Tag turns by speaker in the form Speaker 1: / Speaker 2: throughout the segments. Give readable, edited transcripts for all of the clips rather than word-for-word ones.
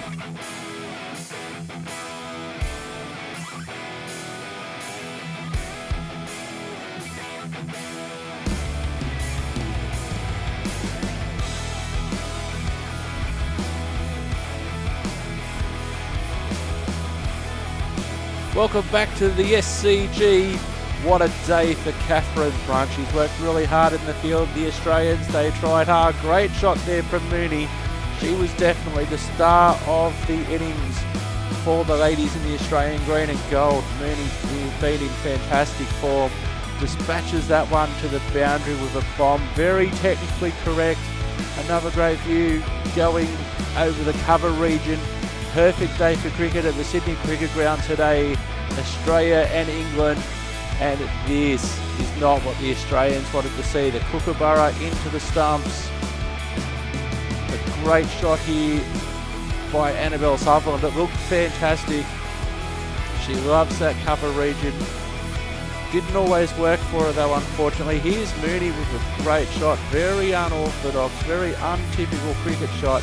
Speaker 1: Welcome back to the SCG. What a day for Catherine Brunt. She's worked really hard in the field. The Australians, they tried hard. Great shot there from Mooney. She was definitely the star of the innings for the ladies in the Australian green and gold. Mooney, who's been in fantastic form, dispatches that one to the boundary with a bomb. Very technically correct. Another great view going over the cover region. Perfect day for cricket at the Sydney Cricket Ground today. Australia and England, and this is not what the Australians wanted to see. The Kookaburra into the stumps. A great shot here by Annabelle Sutherland. It looked fantastic. She loves that cover region. Didn't always work for her though, unfortunately. Here's Mooney with a great shot. Very unorthodox, very untypical cricket shot,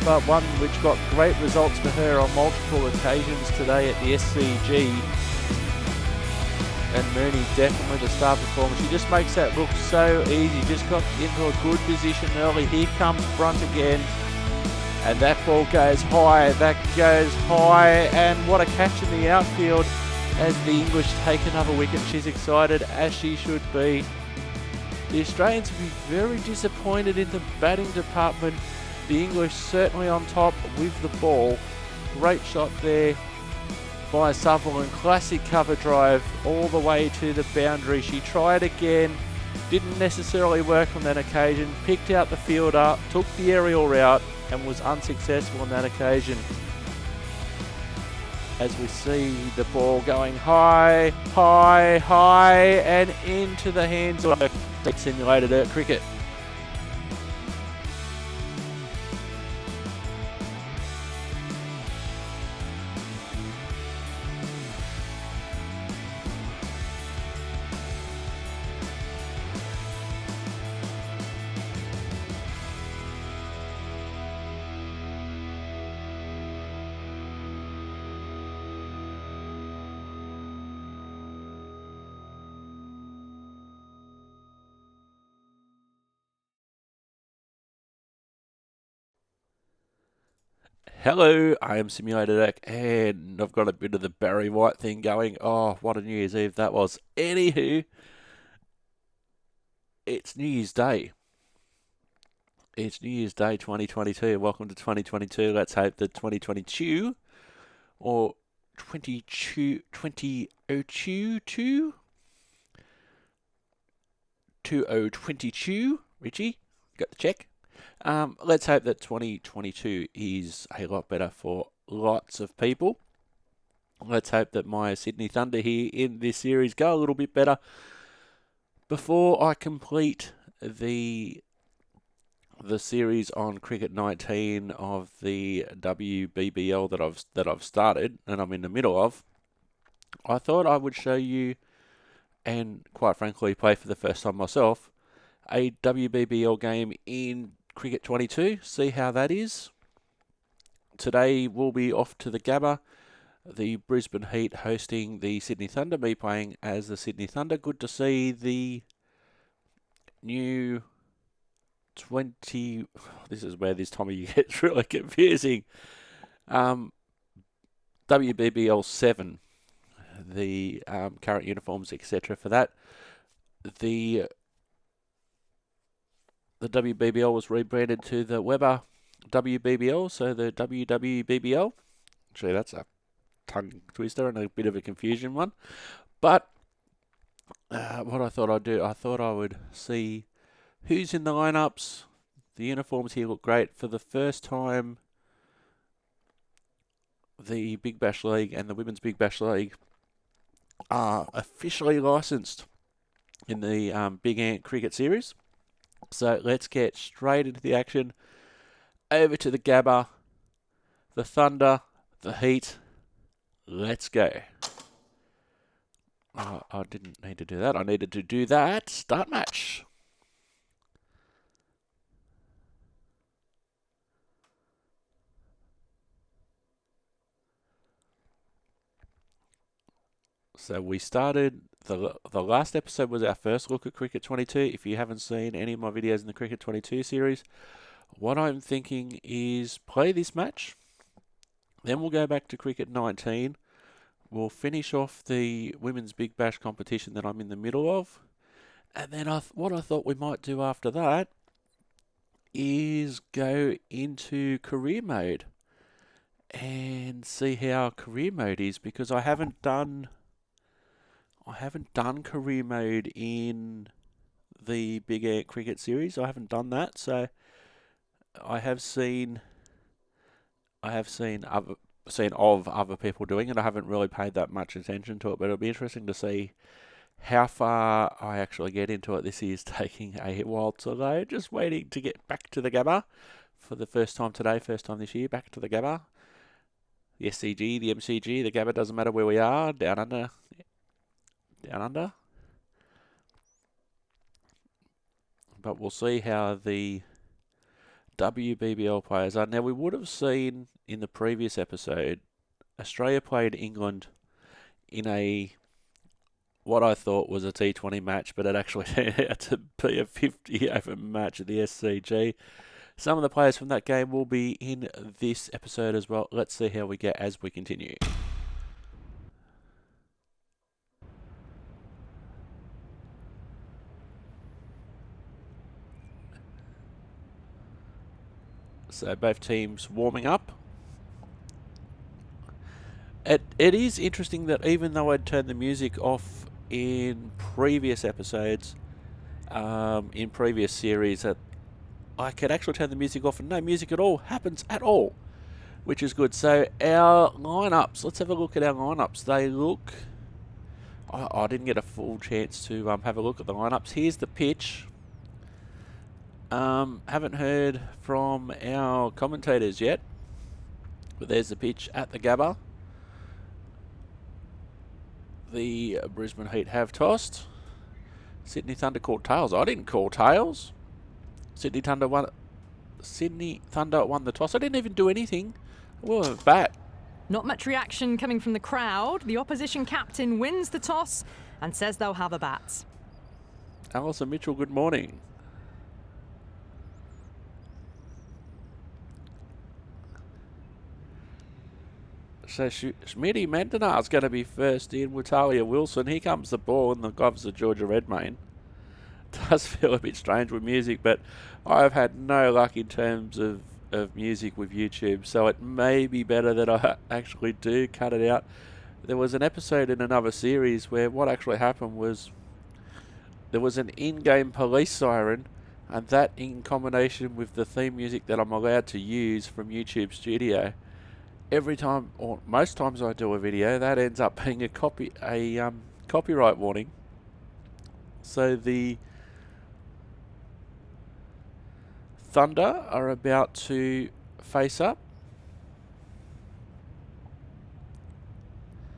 Speaker 1: but one which got great results for her on multiple occasions today at the SCG. And Mooney definitely the star performer. She just makes that look so easy. Just got into a good position early. Here comes Brunt again. And that ball goes high. That goes high. And what a catch in the outfield as the English take another wicket. She's excited, as she should be. The Australians will be very disappointed in the batting department. The English certainly on top with the ball. Great shot there by Sutherland. Classic cover drive all the way to the boundary. She tried again. Didn't necessarily work on that occasion. Picked out the fielder, took the aerial route and was unsuccessful on that occasion. As we see the ball going high, high, high and into the hands of simulated cricket. Hello, I am Simulated Deck, and I've got a bit of the Barry White thing going. Oh, what a New Year's Eve that was. Anywho, it's New Year's Day. It's New Year's Day 2022. Welcome to 2022. Let's hope that 2022 or 2022, Richie, got the check. Let's hope that 2022 is a lot better for lots of people. Let's hope that my Sydney Thunder here in this series go a little bit better before I complete the series on Cricket 19 of the WBBL that I've started and I'm in the middle of. I thought I would show you, and quite frankly play for the first time myself, a WBBL game in Cricket 22, see how that is. Today we'll be off to the Gabba, the Brisbane Heat hosting the Sydney Thunder, me playing as the Sydney Thunder. Good to see the new 20, this is where this Tommy gets really confusing, WBBL 7, the current uniforms, etc. for that. The WBBL was rebranded to the Weber WBBL, so the WWBBL. Actually, that's a tongue twister and a bit of a confusion one. But what I thought I'd do, I thought I would see who's in the lineups. The uniforms here look great. For the first time, the Big Bash League and the Women's Big Bash League are officially licensed in the Big Ant Cricket Series. So let's get straight into the action. Over to the Gabba, the Thunder, the Heat. Let's go. I didn't need to do that. I needed to do that. Start match. So we started, the last episode was our first look at Cricket 22. If you haven't seen any of my videos in the Cricket 22 series, what I'm thinking is play this match. Then we'll go back to Cricket 19. We'll finish off the Women's Big Bash competition that I'm in the middle of. And then what I thought we might do after that is go into career mode and see how career mode is, because I haven't done career mode in the Big Ant Cricket series. I haven't done that, so I have seen other people doing it. I haven't really paid that much attention to it, but it'll be interesting to see how far I actually get into it. This is taking a while to load. Just waiting to get back to the Gabba for the first time today, first time this year, back to the Gabba. The SCG, the MCG, the Gabba, doesn't matter where we are, down under. But we'll see how the WBBL players are. Now, we would have seen in the previous episode, Australia played England in what I thought was a T20 match, but it actually turned out to be a 50-over match at the SCG. Some of the players from that game will be in this episode as well. Let's see how we get as we continue. So both teams warming up. It is interesting that even though I'd turned the music off in previous episodes, in previous series, that I could actually turn the music off and no music at all happens at all, which is good. So our lineups, let's have a look at our lineups. They look... I didn't get a full chance to have a look at the lineups. Here's the pitch. Haven't heard from our commentators yet, but there's the pitch at the Gabba. The Brisbane Heat have tossed. Sydney Thunder called tails. I didn't call tails. Sydney Thunder won the toss. I didn't even do anything. Well, bat.
Speaker 2: Not much reaction coming from the crowd. The opposition captain wins the toss and says they'll have a bat.
Speaker 1: Alison Mitchell, good morning. So Schmitty Mandanar's going to be first in with Talia Wilson. Here comes the ball and the gloves of Georgia Redmayne. Does feel a bit strange with music, but I've had no luck in terms of music with YouTube, so it may be better that I actually do cut it out. There was an episode in another series where what actually happened was there was an in-game police siren, and that in combination with the theme music that I'm allowed to use from YouTube Studio, every time, or most times I do a video, that ends up being a copyright warning. So the Thunder are about to face up.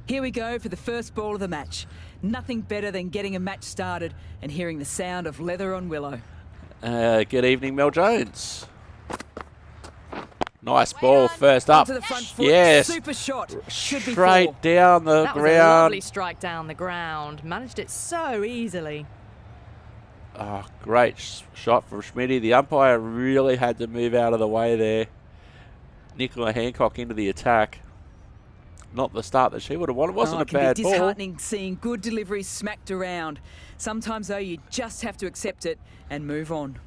Speaker 3: Here we go for the first ball of the match. Nothing better than getting a match started and hearing the sound of leather on willow.
Speaker 1: Good evening, Mel Jones. Nice ball, first up.
Speaker 3: To the front foot.
Speaker 1: Yes.
Speaker 3: Super shot. Should be
Speaker 1: Straight
Speaker 3: four.
Speaker 1: down the
Speaker 2: That was a
Speaker 1: ground.
Speaker 2: lovely strike down the ground. Managed it so easily.
Speaker 1: Oh, great shot from Schmitty. The umpire really had to move out of the way there. Nicola Hancock into the attack. Not the start that she would have wanted. It wasn't a bad
Speaker 3: It can be
Speaker 1: ball.
Speaker 3: disheartening seeing good deliveries smacked around. Sometimes, though, you just have to accept it and move on.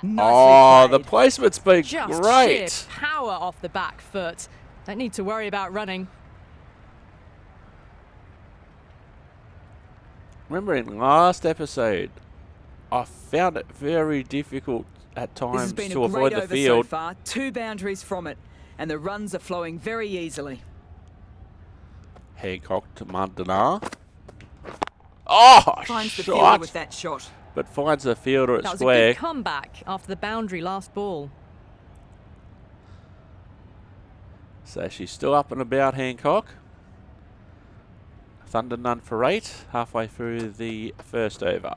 Speaker 1: Oh, the
Speaker 3: played.
Speaker 1: placement's been
Speaker 2: Just
Speaker 1: great.
Speaker 2: sheer power off the back foot. Don't need to worry about running.
Speaker 1: Remember in last episode, I found it very difficult at
Speaker 3: This has
Speaker 1: times
Speaker 3: been
Speaker 1: to
Speaker 3: a
Speaker 1: avoid
Speaker 3: great
Speaker 1: the
Speaker 3: over
Speaker 1: field.
Speaker 3: so far. 2 boundaries from it, and the runs are flowing very easily.
Speaker 1: Hancock to Mundanar. Oh,
Speaker 3: Finds the fielder
Speaker 1: shot!
Speaker 3: with that shot.
Speaker 1: But finds the fielder at
Speaker 2: That was
Speaker 1: square.
Speaker 2: a good comeback after the boundary last ball.
Speaker 1: So she's still up and about, Hancock. Thunder none for 8, halfway through the first over.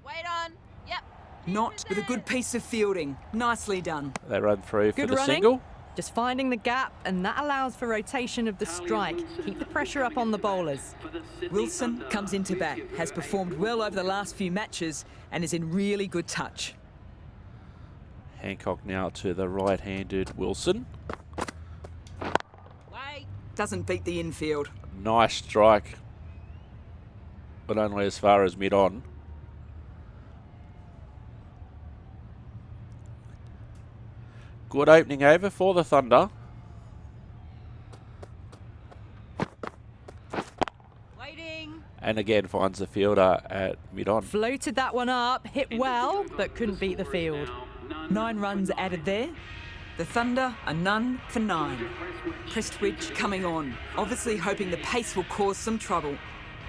Speaker 4: Wait on. Yep.
Speaker 3: Not with a good piece of fielding. Nicely done.
Speaker 1: They run through for
Speaker 2: Good
Speaker 1: the
Speaker 2: running.
Speaker 1: single.
Speaker 2: Just finding the gap, and that allows for rotation of the strike. Keep the pressure up on the bowlers.
Speaker 3: Wilson comes into bat, has performed well over the last few matches and is in really good touch.
Speaker 1: Hancock now to the right-handed Wilson.
Speaker 3: Doesn't beat the infield.
Speaker 1: Nice strike, but only as far as mid-on. Good opening over for the Thunder.
Speaker 3: Waiting.
Speaker 1: And again finds the fielder at mid-on.
Speaker 2: Floated that one up, hit well, but couldn't beat the field.
Speaker 3: 9 runs added there. The Thunder are none for 9. Prestwich coming on, obviously hoping the pace will cause some trouble.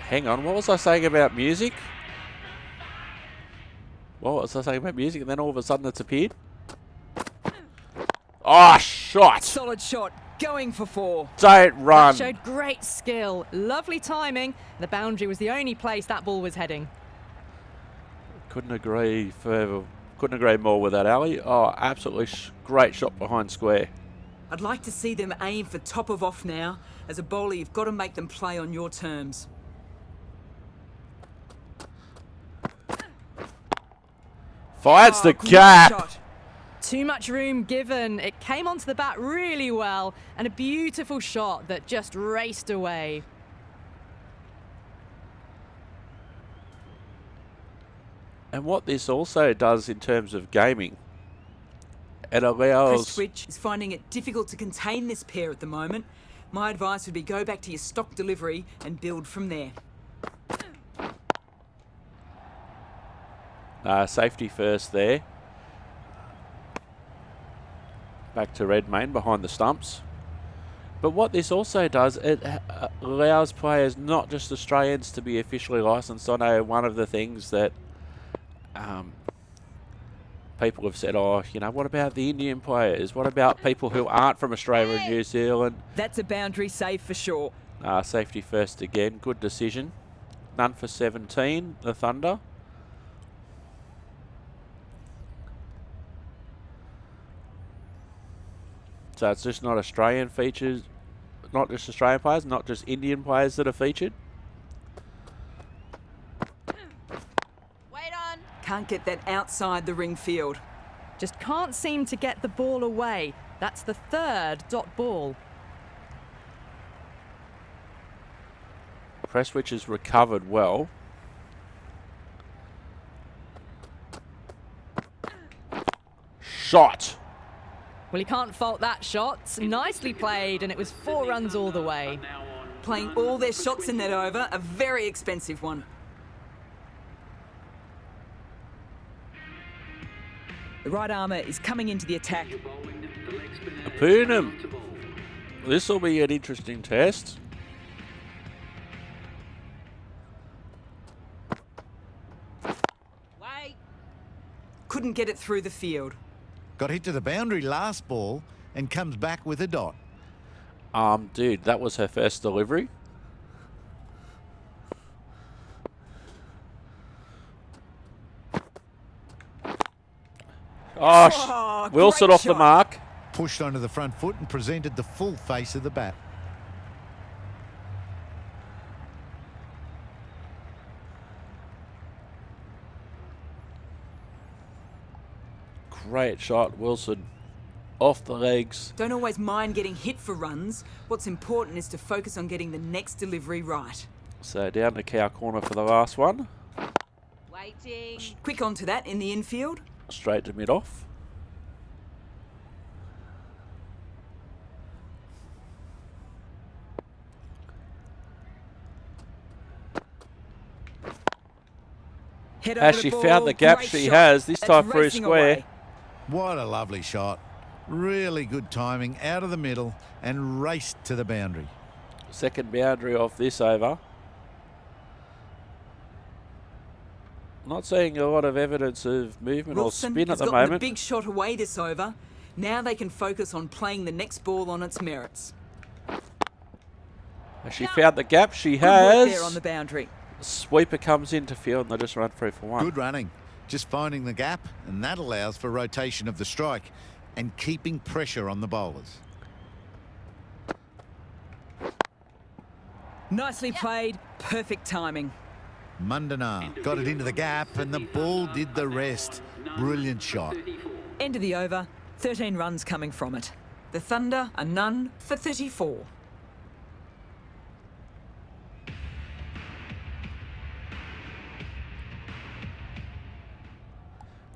Speaker 1: Hang on, what was I saying about music? What was I saying about music? And then all of a sudden it's appeared? Oh, shot!
Speaker 3: Solid shot, going for 4.
Speaker 1: Don't run.
Speaker 2: That showed great skill, lovely timing. The boundary was the only place that ball was heading.
Speaker 1: Couldn't agree more with that, Ali. Oh, absolutely great shot behind square.
Speaker 3: I'd like to see them aim for top of off now. As a bowler, you've got to make them play on your terms.
Speaker 1: Finds the
Speaker 3: Good
Speaker 1: gap.
Speaker 3: shot.
Speaker 2: Too much room given. It came onto the bat really well, and a beautiful shot that just raced away.
Speaker 1: And what this also does in terms of gaming, it allows...
Speaker 3: Prestwich is finding it difficult to contain this pair at the moment. My advice would be go back to your stock delivery and build from there.
Speaker 1: Safety first there. Back to Redmayne behind the stumps. But what this also does, it allows players, not just Australians, to be officially licensed. I know one of the things that people have said, oh, you know, what about the Indian players? What about people who aren't from Australia and New Zealand?
Speaker 3: That's a boundary save for sure.
Speaker 1: Safety first again. Good decision. None for 17, the Thunder. So it's just not Australian features, not just Australian players, not just Indian players that are featured.
Speaker 3: Wait on. Can't get that outside the ring field.
Speaker 2: Just can't seem to get the ball away. That's the 3rd dot ball.
Speaker 1: Prestwich has recovered well. Shot.
Speaker 2: Well, you can't fault that shot. Nicely played, and it was 4 runs all the way.
Speaker 3: Playing all their shots in that over, a very expensive one. The right armour is coming into the attack.
Speaker 1: Poonam. This will be an interesting test.
Speaker 3: Wait. Couldn't get it through the field.
Speaker 4: Got hit to the boundary last ball and comes back with a dot.
Speaker 1: Dude, that was her first delivery. Oh, Wilson off the mark.
Speaker 4: Pushed onto the front foot and presented the full face of the bat.
Speaker 1: Great shot, Wilson. Off the legs.
Speaker 3: Don't always mind getting hit for runs. What's important is to focus on getting the next delivery right.
Speaker 1: So down to cow corner for the last one.
Speaker 3: Waiting. Quick onto that in the infield.
Speaker 1: Straight to mid-off. Has she found the gap? She has, this time through square.
Speaker 4: What a lovely shot. Really good timing, out of the middle and raced to the boundary.
Speaker 1: Second boundary off this over. Not seeing a lot of evidence of movement
Speaker 3: Wilson
Speaker 1: or spin at the
Speaker 3: has
Speaker 1: moment.
Speaker 3: gotten the big shot away this over. Now they can focus on playing the next ball on its merits.
Speaker 1: Has she found the gap? She
Speaker 3: Good work
Speaker 1: has.
Speaker 3: there on the boundary.
Speaker 1: Sweeper comes into field and they just run through for 1.
Speaker 4: Good running. Just finding the gap, and that allows for rotation of the strike. and keeping pressure on the bowlers.
Speaker 3: Nicely played, perfect timing.
Speaker 4: Mundanar got it into the gap and the ball did the rest. Brilliant shot.
Speaker 3: End of the over, 13 runs coming from it. The Thunder are none for 34.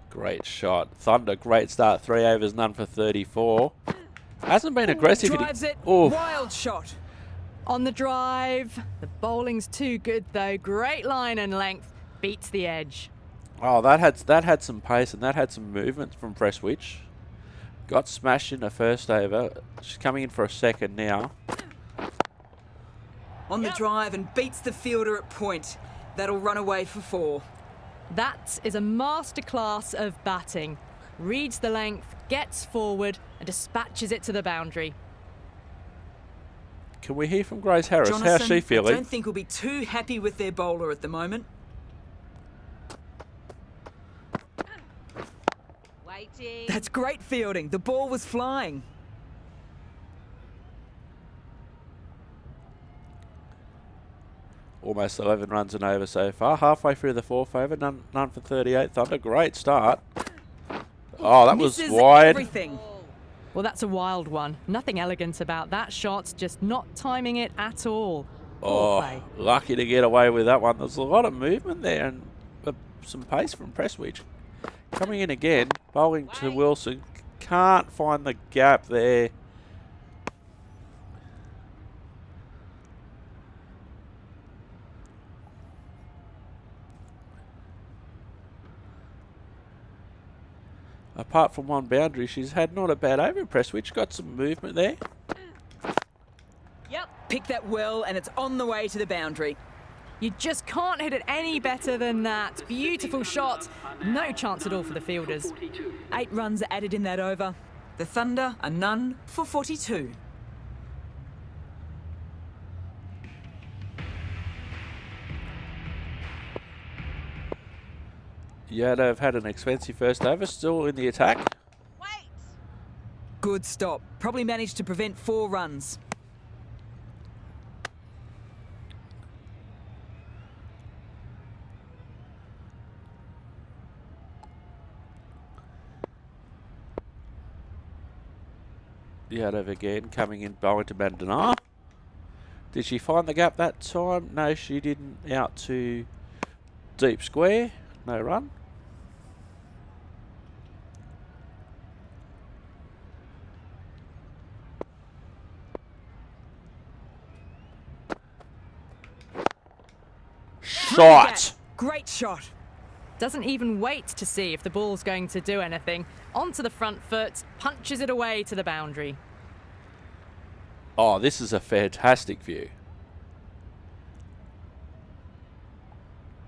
Speaker 1: Great shot. Thunder, great start. 3 overs, none for 34. Hasn't been aggressive.
Speaker 3: Drives it,
Speaker 1: Oof.
Speaker 3: wild shot.
Speaker 2: On the drive. The bowling's too good though. Great line and length. Beats the edge.
Speaker 1: Oh, that had some pace and that had some movement from Prestwich. Got smashed in the first over. She's coming in for a second now.
Speaker 3: On the drive and beats the fielder at point. That'll run away for 4.
Speaker 2: That is a masterclass of batting. Reads the length, gets forward and dispatches it to the boundary.
Speaker 1: Can we hear from Grace Harris?
Speaker 3: Jonathan,
Speaker 1: How's she feeling?
Speaker 3: I don't think we'll be too happy with their bowler at the moment.
Speaker 5: Waiting.
Speaker 3: That's great fielding. The ball was flying.
Speaker 1: Almost 11 runs and over so far. Halfway through the 4th over, none for 38. Thunder, great start. Oh, that was
Speaker 3: Misses
Speaker 1: wide.
Speaker 3: everything.
Speaker 2: Well, that's a wild one. Nothing elegant about that shot, just not timing it at all. Poor play.
Speaker 1: Lucky to get away with that one. There's a lot of movement there and some pace from Prestwich. Coming in again, bowling to Wilson. Can't find the gap there. Apart from one boundary, she's had not a bad over. Prestwich got some movement there.
Speaker 3: Yep. Pick that well and it's on the way to the boundary.
Speaker 2: You just can't hit it any better than that. Beautiful shot. No chance at all for the fielders.
Speaker 3: 8 runs added in that over. The Thunder are none for 42.
Speaker 1: Yadav had an expensive first over, still in the attack.
Speaker 5: Wait.
Speaker 3: Good stop. Probably managed to prevent 4 runs.
Speaker 1: Yadav again, coming in, bowling to Bandanar. Did she find the gap that time? No, she didn't. Out to deep square. No run. Shot!
Speaker 3: Great shot.
Speaker 2: Doesn't even wait to see if the ball's going to do anything. Onto the front foot, punches it away to the boundary.
Speaker 1: Oh, this is a fantastic view.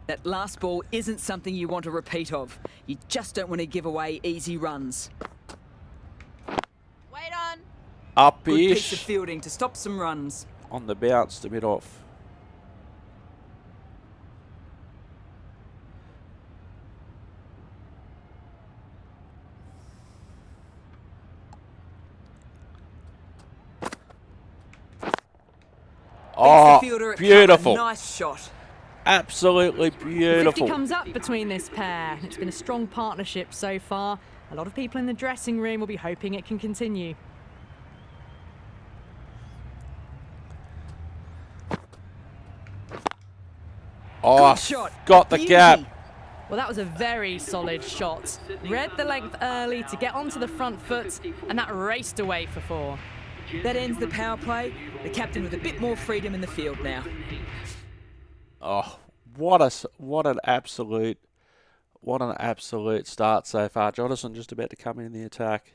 Speaker 3: That last ball isn't something you want a repeat of. You just don't want to give away easy runs.
Speaker 5: Wait on.
Speaker 3: Good piece of
Speaker 1: Up-ish.
Speaker 3: fielding to stop some runs.
Speaker 1: On the bounce to mid off. Oh,
Speaker 3: Fielder at
Speaker 1: beautiful.
Speaker 3: cover. Nice shot.
Speaker 1: Absolutely
Speaker 2: 50
Speaker 1: beautiful.
Speaker 2: comes up between this pair. It's been a strong partnership so far. A lot of people in the dressing room will be hoping it can continue.
Speaker 1: Oh,
Speaker 3: Good shot.
Speaker 1: got the
Speaker 3: Beauty.
Speaker 1: gap.
Speaker 2: Well, that was a very solid shot. Read the length early to get onto the front foot, and that raced away for 4.
Speaker 3: That ends the power play. The captain with a bit more freedom in the field now.
Speaker 1: Oh, what an absolute start so far. Jonathan just about to come in the attack.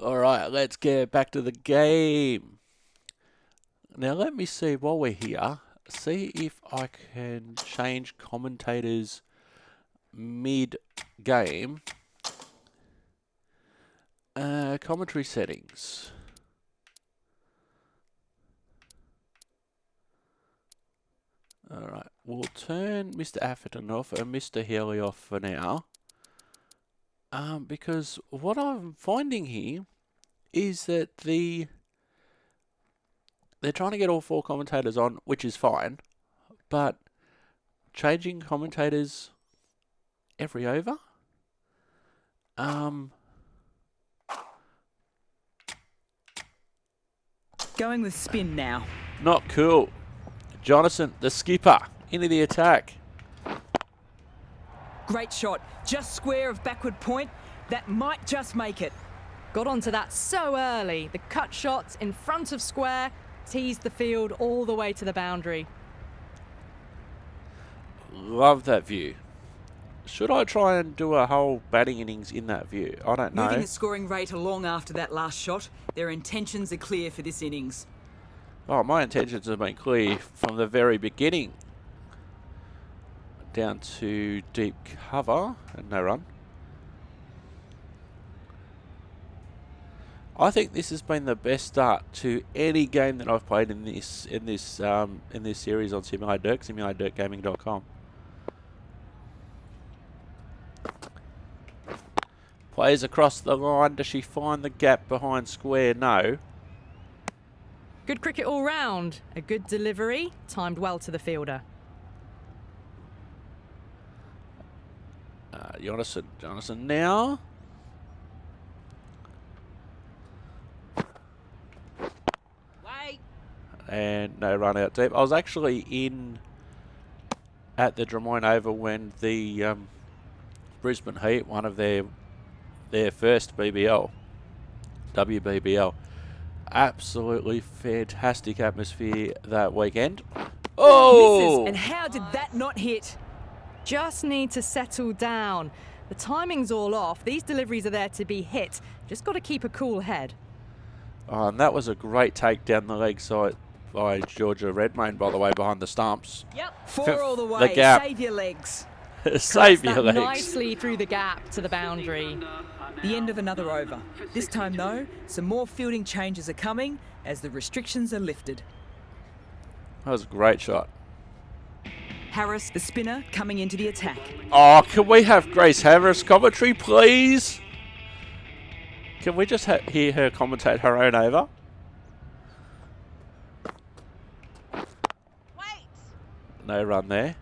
Speaker 1: All right, let's get back to the game. Now, let me see, while we're here, see if I can change commentators mid-game. Commentary settings. All right, we'll turn Mr. Atherton off and Mr. Healy off for now. Because what I'm finding here is that they're trying to get all 4 commentators on, which is fine, but changing commentators every over?
Speaker 3: Going with spin now.
Speaker 1: Not cool. Jonathan, the skipper, into the attack.
Speaker 3: Great shot. Just square of backward point. That might just make it.
Speaker 2: Got onto that so early. The cut shots in front of square teased the field all the way to the boundary.
Speaker 1: Love that view. Should I try and do a whole batting innings in that view? I don't know.
Speaker 3: Moving the scoring rate along after that last shot. Their intentions are clear for this innings.
Speaker 1: Oh, my intentions have been clear from the very beginning. Down to deep cover and no run. I think this has been the best start to any game that I've played in this series on Simulated Dirt, simulatedirtgaming.com. Plays across the line. Does she find the gap behind square? No.
Speaker 2: Good cricket all round. A good delivery, timed well to the fielder. Jonathan now.
Speaker 5: Wait.
Speaker 1: And no run out deep. I was actually in at the Drummoyne Oval when the Brisbane Heat, one of their first BBL, WBBL. Absolutely fantastic atmosphere that weekend. Oh!
Speaker 3: Misses, and how did that not hit?
Speaker 2: Just need to settle down. The timing's all off. These deliveries are there to be hit. Just got to keep a cool head.
Speaker 1: Oh, and that was a great take down the leg side by Georgia Redmayne, by the way, behind the stumps.
Speaker 5: Yep.
Speaker 3: 4 all the way.
Speaker 1: The gap.
Speaker 3: Save your legs.
Speaker 1: Save your
Speaker 2: That
Speaker 1: legs.
Speaker 2: nicely through the gap to the boundary.
Speaker 3: The end of another over. This time, though, some more fielding changes are coming as the restrictions are lifted.
Speaker 1: That was a great shot.
Speaker 3: Harris, the spinner, coming into the attack.
Speaker 1: Oh, can we have Grace Harris commentary, please? Can we just hear her commentate her own over?
Speaker 5: Wait.
Speaker 1: No run there.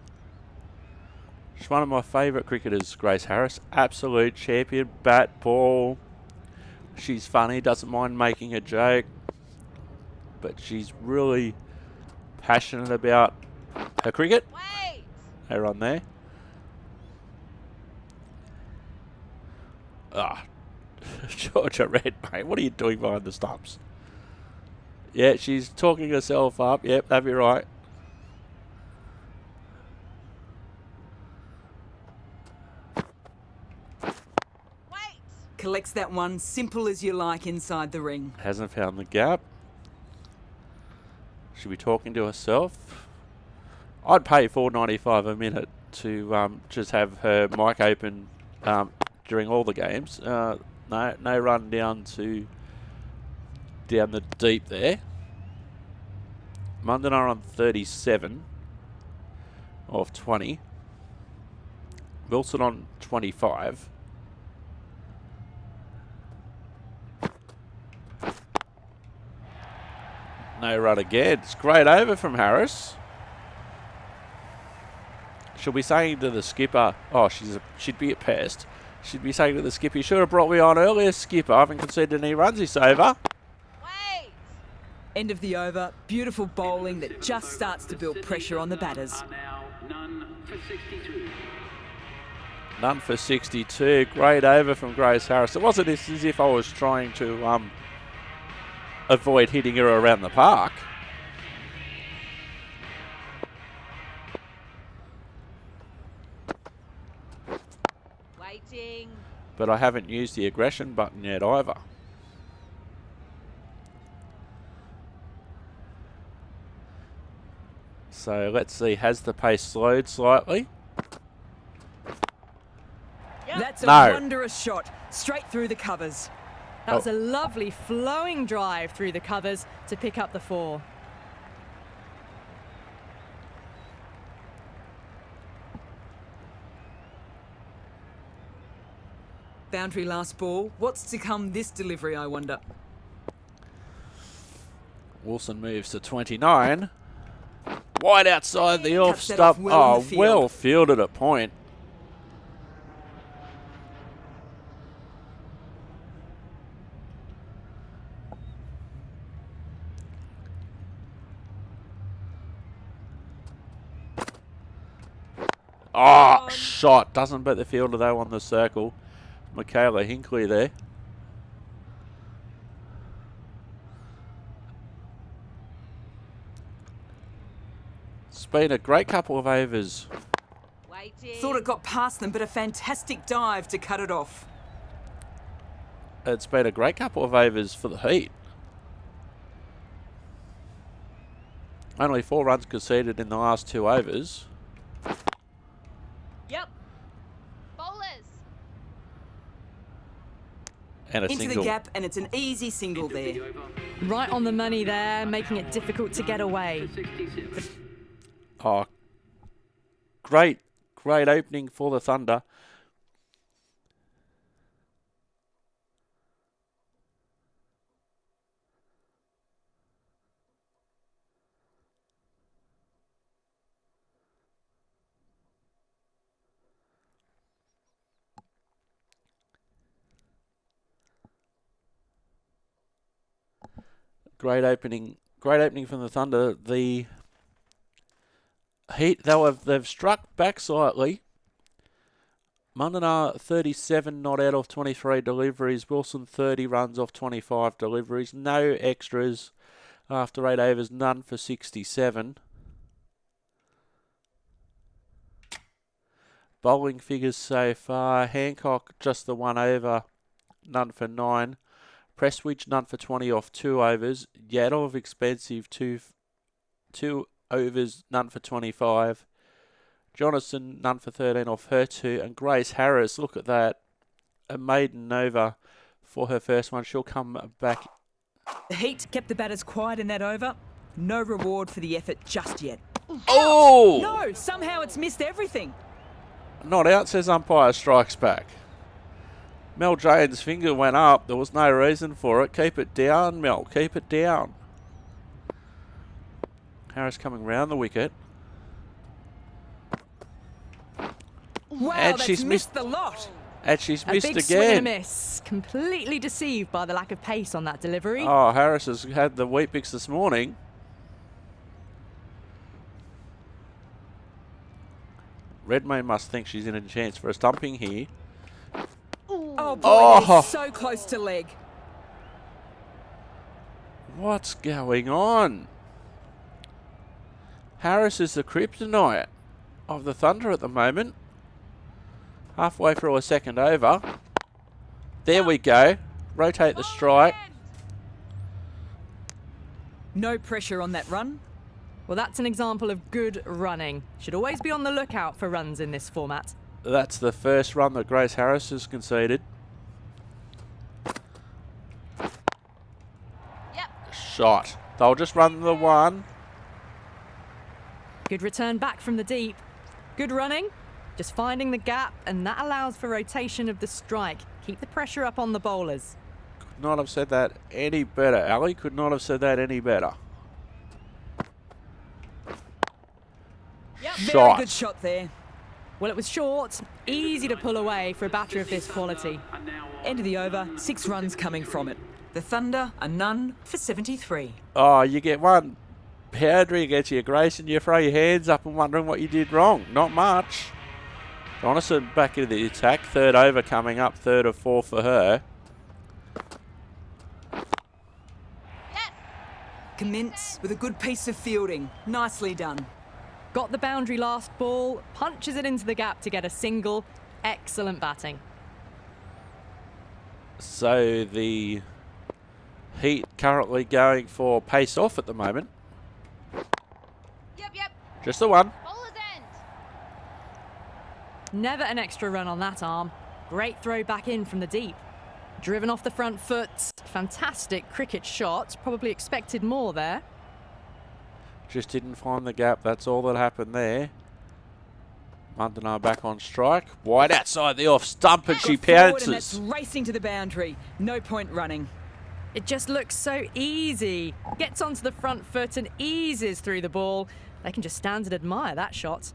Speaker 1: She's one of my favourite cricketers, Grace Harris. Absolute champion, bat, ball. She's funny, doesn't mind making a joke. But she's really passionate about her cricket.
Speaker 5: Wait.
Speaker 1: No run there. Ah, Georgia Redmayne, what are you doing behind the stumps? Yeah, she's talking herself up. Yep, that'd be right.
Speaker 3: Collects that one, simple as you like, inside the ring.
Speaker 1: Hasn't found the gap. Should be talking to herself. I'd pay $4.95 a minute to just have her mic open during all the games. No run down the deep there. Mundana on 37 off 20. Wilson on 25. No run again. It's great over from Harris. She'll be saying to the skipper, oh, she'd be at pest. She'd be saying to the skipper, you should have brought me on earlier, skipper. I haven't conceded any runs this over.
Speaker 5: Wait.
Speaker 3: End of the over. Beautiful bowling that just starts to build pressure on the batters.
Speaker 1: None for 62. Great over from Grace Harris. It wasn't as if I was trying to avoid hitting her around the park.
Speaker 5: Waiting.
Speaker 1: But I haven't used the aggression button yet either. So let's see, has the pace slowed slightly?
Speaker 3: That's a
Speaker 1: No.
Speaker 3: wondrous shot, straight through the covers.
Speaker 2: That was a lovely flowing drive through the covers to pick up the 4.
Speaker 3: Boundary last ball. What's to come this delivery, I wonder?
Speaker 1: Wilson moves to 29. Wide outside the off
Speaker 3: Cuts that
Speaker 1: stump.
Speaker 3: off well in the
Speaker 1: Oh,
Speaker 3: field.
Speaker 1: well fielded at point. Oh, shot. Doesn't beat the fielder though on the circle. Michaela Hinkley there. It's been a great couple of overs.
Speaker 5: Waiting.
Speaker 3: Thought it got past them, but a fantastic dive to cut it off.
Speaker 1: It's been a great couple of overs for the Heat. Only 4 runs conceded in the last 2 overs.
Speaker 5: Yep. Bowlers.
Speaker 1: And a
Speaker 3: Into
Speaker 1: single.
Speaker 3: the gap, and it's an easy single there.
Speaker 2: Right on the money there, making it difficult to get away.
Speaker 1: Oh, great opening for the Thunder. Great opening from the Thunder. The Heat, they've struck back slightly. Mundanar 37 not out of 23 deliveries. Wilson 30 runs off 25 deliveries. No extras after 8 overs, none for 67. Bowling figures so far. Hancock just the 1 over, none for 9. Prestwich none for 20 off 2 overs. Yadov expensive 2 overs, none for 25. Jonathan none for 13 off her 2. And Grace Harris, look at that, a maiden over for her first one. She'll come back.
Speaker 3: The Heat kept the batters quiet in that over. No reward for the effort just yet.
Speaker 1: Oh!
Speaker 3: No, somehow it's missed everything.
Speaker 1: Not out, says umpire, strikes back. Mel Jane's finger went up. There was no reason for it. Keep it down, Mel. Keep it down. Harris coming round the wicket.
Speaker 3: Wow,
Speaker 1: And
Speaker 3: that's
Speaker 1: she's
Speaker 3: missed the lot.
Speaker 1: And she's
Speaker 2: A
Speaker 1: missed
Speaker 2: big swing and a
Speaker 1: again.
Speaker 2: miss. Completely deceived by the lack of pace on that delivery.
Speaker 1: Oh, Harris has had the wheat bix this morning. Redmayne must think she's in a chance for a stumping here.
Speaker 3: Oh boy,
Speaker 1: Oh.
Speaker 3: they're so close to leg.
Speaker 1: What's going on? Harris is the kryptonite of the Thunder at the moment. Halfway through a second over. There we go. Rotate the strike.
Speaker 3: No pressure on that run.
Speaker 2: Well, that's an example of good running. Should always be on the lookout for runs in this format.
Speaker 1: That's the first run that Grace Harris has conceded.
Speaker 5: Yep.
Speaker 1: Shot. They'll just run the 1.
Speaker 2: Good return back from the deep. Good running. Just finding the gap, and that allows for rotation of the strike. Keep the pressure up on the bowlers.
Speaker 1: Could not have said that any better. Ali could not have said that any better.
Speaker 5: Yep.
Speaker 3: Very
Speaker 1: Shot.
Speaker 3: good shot there.
Speaker 2: Well, it was short. Easy to pull away for a batter of this quality.
Speaker 3: End of the over, 6 runs coming from it. The Thunder are none for 73.
Speaker 1: Oh, you get one boundary against you, Grace, and you throw your hands up and wondering what you did wrong. Not much. Jonathan back into the attack. 3rd over coming up. 3rd of 4 for her.
Speaker 5: Yes.
Speaker 3: Commence with a good piece of fielding. Nicely done.
Speaker 2: Got the boundary last ball, punches it into the gap to get a single. Excellent batting.
Speaker 1: So the Heat currently going for pace off at the moment.
Speaker 5: Yep. Yep.
Speaker 1: Just the one.
Speaker 5: Bowler's end.
Speaker 2: Never an extra run on that arm. Great throw back in from the deep. Driven off the front foot. Fantastic cricket shot. Probably expected more there.
Speaker 1: Just didn't find the gap. That's all that happened there. Mundanar back on strike. Wide outside the off stump, and she
Speaker 3: Got forward, and
Speaker 1: pounces.
Speaker 3: that's racing to the boundary. No point running.
Speaker 2: It just looks so easy. Gets onto the front foot and eases through the ball. They can just stand and admire that shot.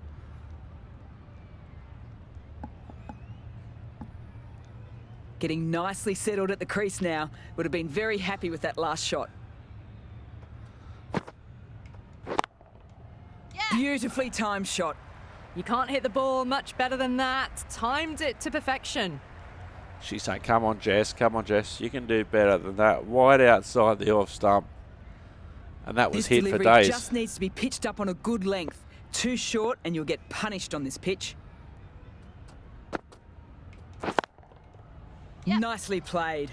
Speaker 3: Getting nicely settled at the crease now. Would have been very happy with that last shot.
Speaker 5: Yeah.
Speaker 3: Beautifully timed shot.
Speaker 2: You can't hit the ball much better than that. Timed it to perfection.
Speaker 1: She's saying, come on, Jess. Come on, Jess. You can do better than that. Wide outside the off stump. And that was
Speaker 3: This
Speaker 1: hit for
Speaker 3: delivery
Speaker 1: days.
Speaker 3: just needs to be pitched up on a good length. Too short and you'll get punished on this pitch.
Speaker 5: Yep.
Speaker 3: Nicely played.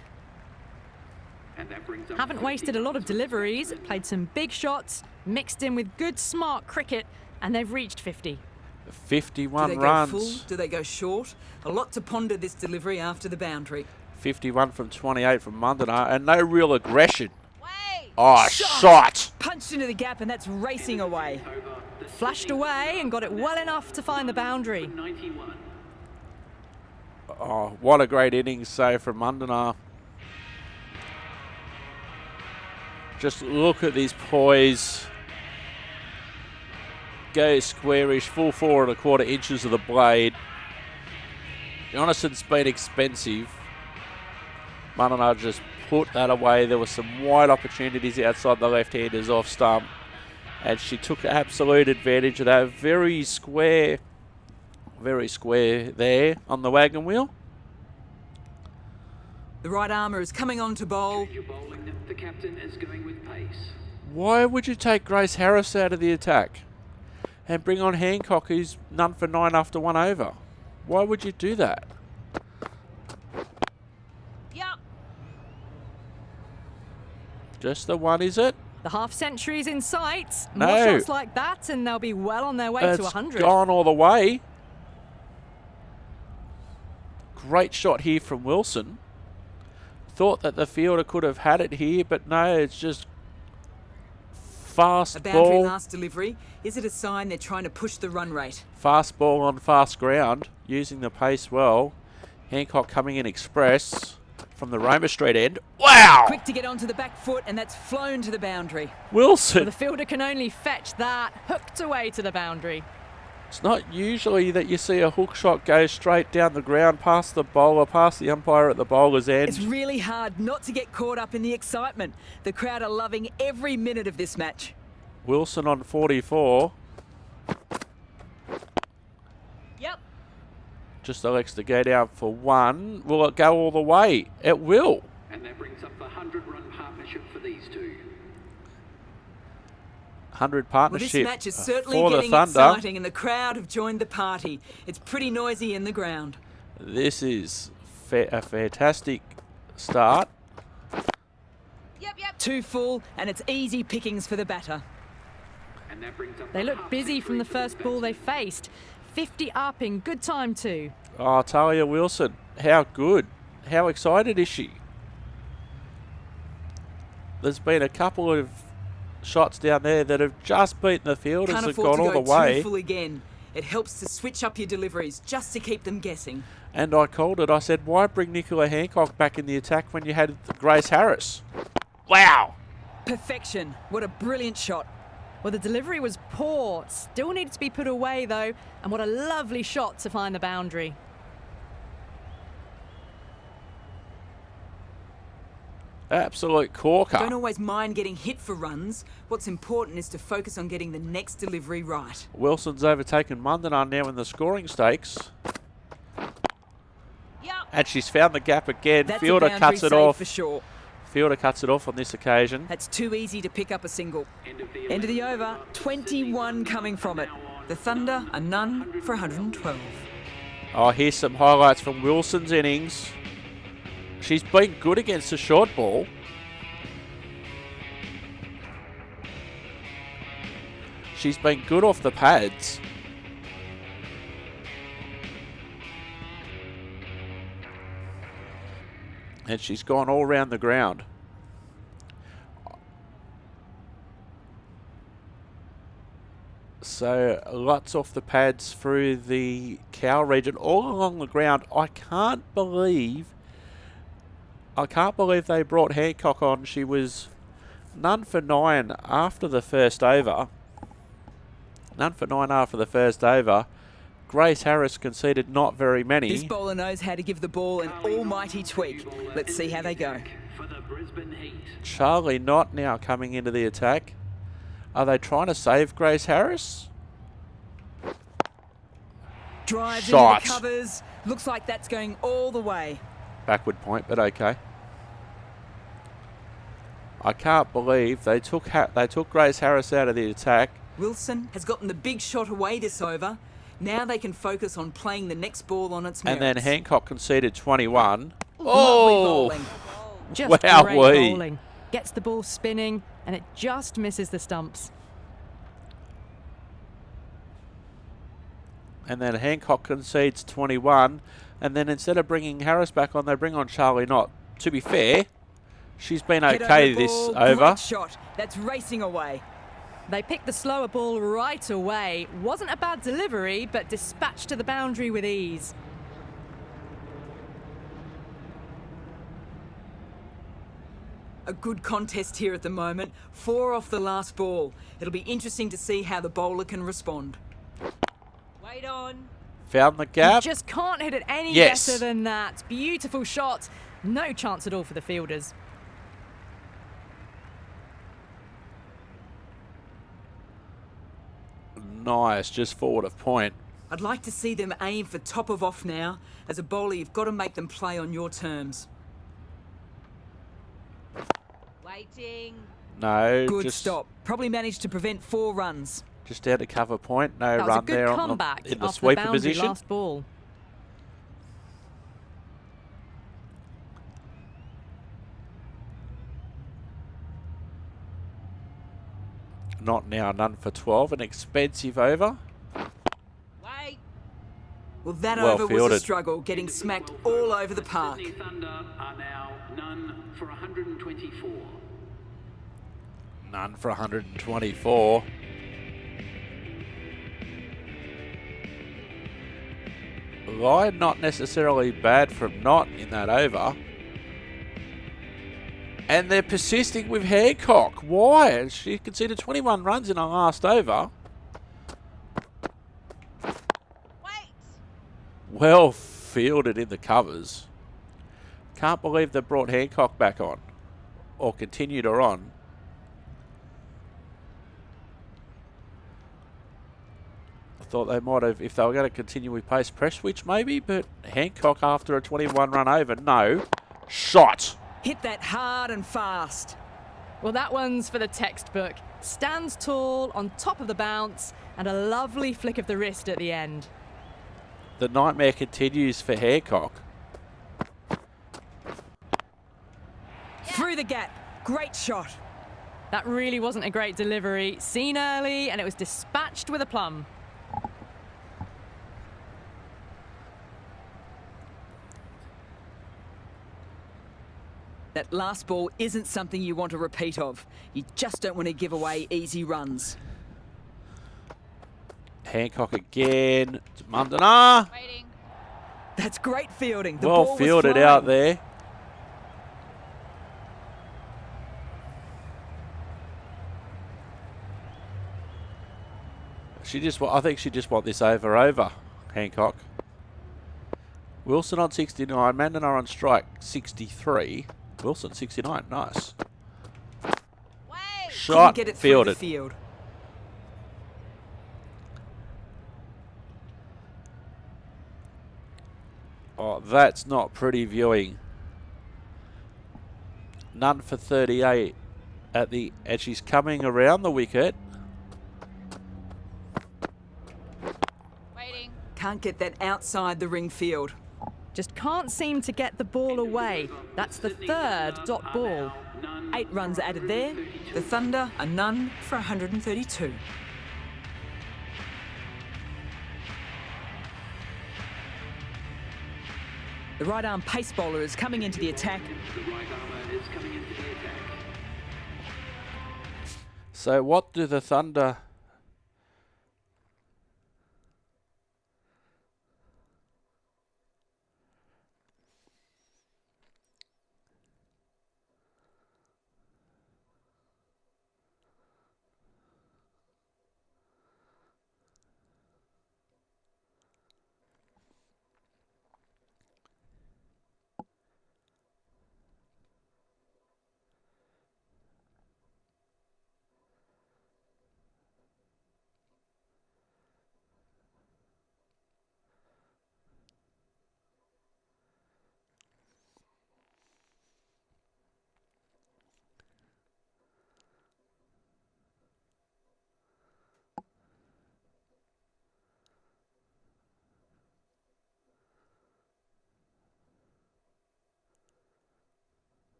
Speaker 2: Haven't wasted a lot of deliveries. Played some big shots. Mixed in with good, smart cricket. And they've reached 50.
Speaker 1: 51
Speaker 3: Do they
Speaker 1: runs.
Speaker 3: go full? Do they go short? A lot to ponder this delivery after the boundary.
Speaker 1: 51 from 28 from Mundanar. And no real aggression.
Speaker 5: Way.
Speaker 1: Oh, shot.
Speaker 3: Punched into the gap and that's racing away.
Speaker 2: Flashed away and got it well enough to find the boundary.
Speaker 1: Oh, what a great innings save from Mundanar. Just look at this poise. Go squarish, full 4¼ inches of the blade. Jonason's been expensive. Mundanar just put that away. There were some wide opportunities outside the left-handers off stump. And she took absolute advantage of that. Very square there on the wagon wheel.
Speaker 3: The right armour is coming on to bowl.
Speaker 6: The captain is going with pace.
Speaker 1: Why would you take Grace Harris out of the attack and bring on Hancock, who's none for 9 after 1 over? Why would you do that?
Speaker 5: Yep.
Speaker 1: Just the one, is it?
Speaker 2: The half century's in sight.
Speaker 1: No.
Speaker 2: More shots like that and they'll be well on their way to
Speaker 1: It's
Speaker 2: 100.
Speaker 1: gone all the way. Great shot here from Wilson. Thought that the fielder could have had it here, but no, it's just fast
Speaker 3: A boundary
Speaker 1: ball.
Speaker 3: last delivery. Is it a sign they're trying to push the run rate?
Speaker 1: Fast ball on fast ground, using the pace well. Hancock coming in express from the Roma Street end. Wow!
Speaker 3: Quick to get onto the back foot and that's flown to the boundary.
Speaker 2: Well,
Speaker 1: Wilson.
Speaker 2: the fielder can only fetch that, hooked away to the boundary.
Speaker 1: It's not usually that you see a hook shot go straight down the ground past the bowler, past the umpire at the bowler's end.
Speaker 3: It's really hard not to get caught up in the excitement. The crowd are loving every minute of this match.
Speaker 1: Wilson on 44.
Speaker 5: Yep.
Speaker 1: Just elects to go down for 1. Will it go all the way? It will.
Speaker 6: And that brings up the 100-run partnership for these two.
Speaker 1: 100
Speaker 3: Well,
Speaker 1: partnership
Speaker 3: this match is certainly
Speaker 1: for the
Speaker 3: getting
Speaker 1: Thunder.
Speaker 3: exciting and the crowd have joined the party. It's pretty noisy in the ground.
Speaker 1: This is a fantastic start.
Speaker 5: Yep. Yep.
Speaker 3: 2 full and it's easy pickings for the batter.
Speaker 6: And that brings up
Speaker 2: They
Speaker 6: the
Speaker 2: look
Speaker 6: half
Speaker 2: busy from the
Speaker 6: century for
Speaker 2: first ball they
Speaker 6: batsmen.
Speaker 2: faced. 50 up in good time too.
Speaker 1: Oh, Talia Wilson, how good. How excited is she? There's been a couple of shots down there that have just beaten the fielders
Speaker 3: Can't
Speaker 1: and
Speaker 3: afford
Speaker 1: gone
Speaker 3: to
Speaker 1: all
Speaker 3: go
Speaker 1: the way.
Speaker 3: too full again. It helps to switch up your deliveries just to keep them guessing.
Speaker 1: And I called it. I said, why bring Nicola Hancock back in the attack when you had Grace Harris? Wow.
Speaker 3: Perfection. What a brilliant shot.
Speaker 2: Well, the delivery was poor. Still needed to be put away though. And what a lovely shot to find the boundary.
Speaker 1: Absolute corker.
Speaker 3: Don't always mind getting hit for runs. What's important is to focus on getting the next delivery right.
Speaker 1: Wilson's overtaken Mundanar now in the scoring stakes.
Speaker 5: Yep.
Speaker 1: And she's found the gap again.
Speaker 3: That's
Speaker 1: Fielder
Speaker 3: a boundary
Speaker 1: cuts it
Speaker 3: save
Speaker 1: off.
Speaker 3: for sure.
Speaker 1: Fielder cuts it off on this occasion.
Speaker 3: That's too easy to pick up a single.
Speaker 6: End
Speaker 3: End of the over. 21 coming from it. The Thunder are none for 112.
Speaker 1: Oh, here's some highlights from Wilson's innings. She's been good against the short ball. She's been good off the pads. And she's gone all round the ground. So lots off the pads through the cow region, all along the ground. I can't believe they brought Hancock on. She was none for 9 after the first over. Grace Harris conceded not very many.
Speaker 3: This bowler knows how to give the ball an almighty tweak. Let's see how they go.
Speaker 6: For the Brisbane Heat.
Speaker 1: Charlie Knott now coming into the attack. Are they trying to save Grace Harris?
Speaker 3: Drives
Speaker 1: Shot.
Speaker 3: into the covers. Looks like that's going all the way.
Speaker 1: Backward point, but okay. I can't believe they took Grace Harris out of the attack.
Speaker 3: Wilson has gotten the big shot away this over. Now they can focus on playing the next ball on its merits.
Speaker 1: And then Hancock conceded 21.
Speaker 3: Lovely
Speaker 1: Oh!
Speaker 3: bowling.
Speaker 2: Just great
Speaker 1: Wowee.
Speaker 2: bowling. Gets the ball spinning, and it just misses the stumps.
Speaker 1: And then Hancock concedes 21. And then instead of bringing Harris back on, they bring on Charlie Knott. To be fair, she's been
Speaker 3: Head
Speaker 1: okay
Speaker 3: over
Speaker 1: this
Speaker 3: ball.
Speaker 1: over.
Speaker 3: Great shot. That's racing away.
Speaker 2: They picked the slower ball right away. Wasn't a bad delivery, but dispatched to the boundary with ease.
Speaker 3: A good contest here at the moment. 4 off the last ball. It'll be interesting to see how the bowler can respond.
Speaker 5: Wait on.
Speaker 1: Found the
Speaker 2: You
Speaker 1: gap.
Speaker 2: just can't hit it any
Speaker 1: Yes.
Speaker 2: better than that. Beautiful shot. No chance at all for the fielders.
Speaker 1: Nice, just forward of point.
Speaker 3: I'd like to see them aim for top of off now. As a bowler, you've got to make them play on your terms.
Speaker 5: Waiting.
Speaker 1: No,
Speaker 3: Good
Speaker 1: just
Speaker 3: stop. Probably managed to prevent 4 runs.
Speaker 1: Just out of cover point. No
Speaker 2: That was a
Speaker 1: run
Speaker 2: good
Speaker 1: there
Speaker 2: comeback
Speaker 1: in the
Speaker 2: after the
Speaker 1: sweeper
Speaker 2: boundary
Speaker 1: position.
Speaker 2: last ball.
Speaker 1: Not now, none for 12. An expensive over.
Speaker 5: Wait.
Speaker 3: Well, that
Speaker 1: Well
Speaker 3: over was a
Speaker 1: fielded.
Speaker 3: struggle, getting smacked all over the park.
Speaker 6: Sydney Thunder are now none for 124.
Speaker 1: None for 124. Line not necessarily bad from Knott in that over. And they're persisting with Hancock. Why? She conceded 21 runs in her last over.
Speaker 5: Wait.
Speaker 1: Well fielded in the covers. Can't believe they brought Hancock back on. Or continued her on. I thought they might have, if they were going to continue with pace, press switch maybe, but Hancock after a 21 run over, no. Shot!
Speaker 3: Hit that hard and fast.
Speaker 2: Well, that one's for the textbook. Stands tall, on top of the bounce, and a lovely flick of the wrist at the end.
Speaker 1: The nightmare continues for Hancock.
Speaker 3: Through the gap. Great shot.
Speaker 2: That really wasn't a great delivery. Seen early, and it was dispatched with a plum.
Speaker 3: That last ball isn't something you want a repeat of. You just don't want to give away easy runs.
Speaker 1: Hancock again. To Mundana.
Speaker 5: Waiting.
Speaker 3: That's great fielding. The
Speaker 1: Well
Speaker 3: ball was
Speaker 1: fielded
Speaker 3: flying.
Speaker 1: out there. I think she just want this over, Hancock. Wilson on 69, Mandana on strike 63. Wilson 69, nice.
Speaker 5: Wait.
Speaker 3: Couldn't
Speaker 1: Shot,
Speaker 3: get it through
Speaker 1: fielded.
Speaker 3: the field.
Speaker 1: Oh, that's not pretty viewing. None for 38 and she's coming around the wicket.
Speaker 5: Waiting.
Speaker 3: Can't get that outside the ring field.
Speaker 2: Just can't seem to get the ball away. That's the third dot ball.
Speaker 3: 8 runs added there. The Thunder are none for 132. The right arm pace bowler is coming into the attack.
Speaker 6: The right armour is coming into the attack.
Speaker 1: So what do the Thunder...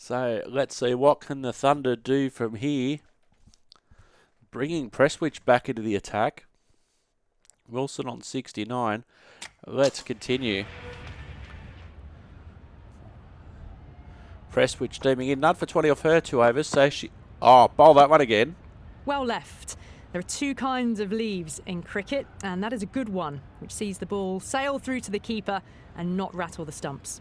Speaker 1: So let's see, what can the Thunder do from here? Bringing Prestwich back into the attack. Wilson on 69. Let's continue. Prestwich steaming in. None for 20 off her 2 overs. So she... Oh, bowl that one again.
Speaker 2: Well left. There are two kinds of leaves in cricket, and that is a good one, which sees the ball sail through to the keeper and not rattle the stumps.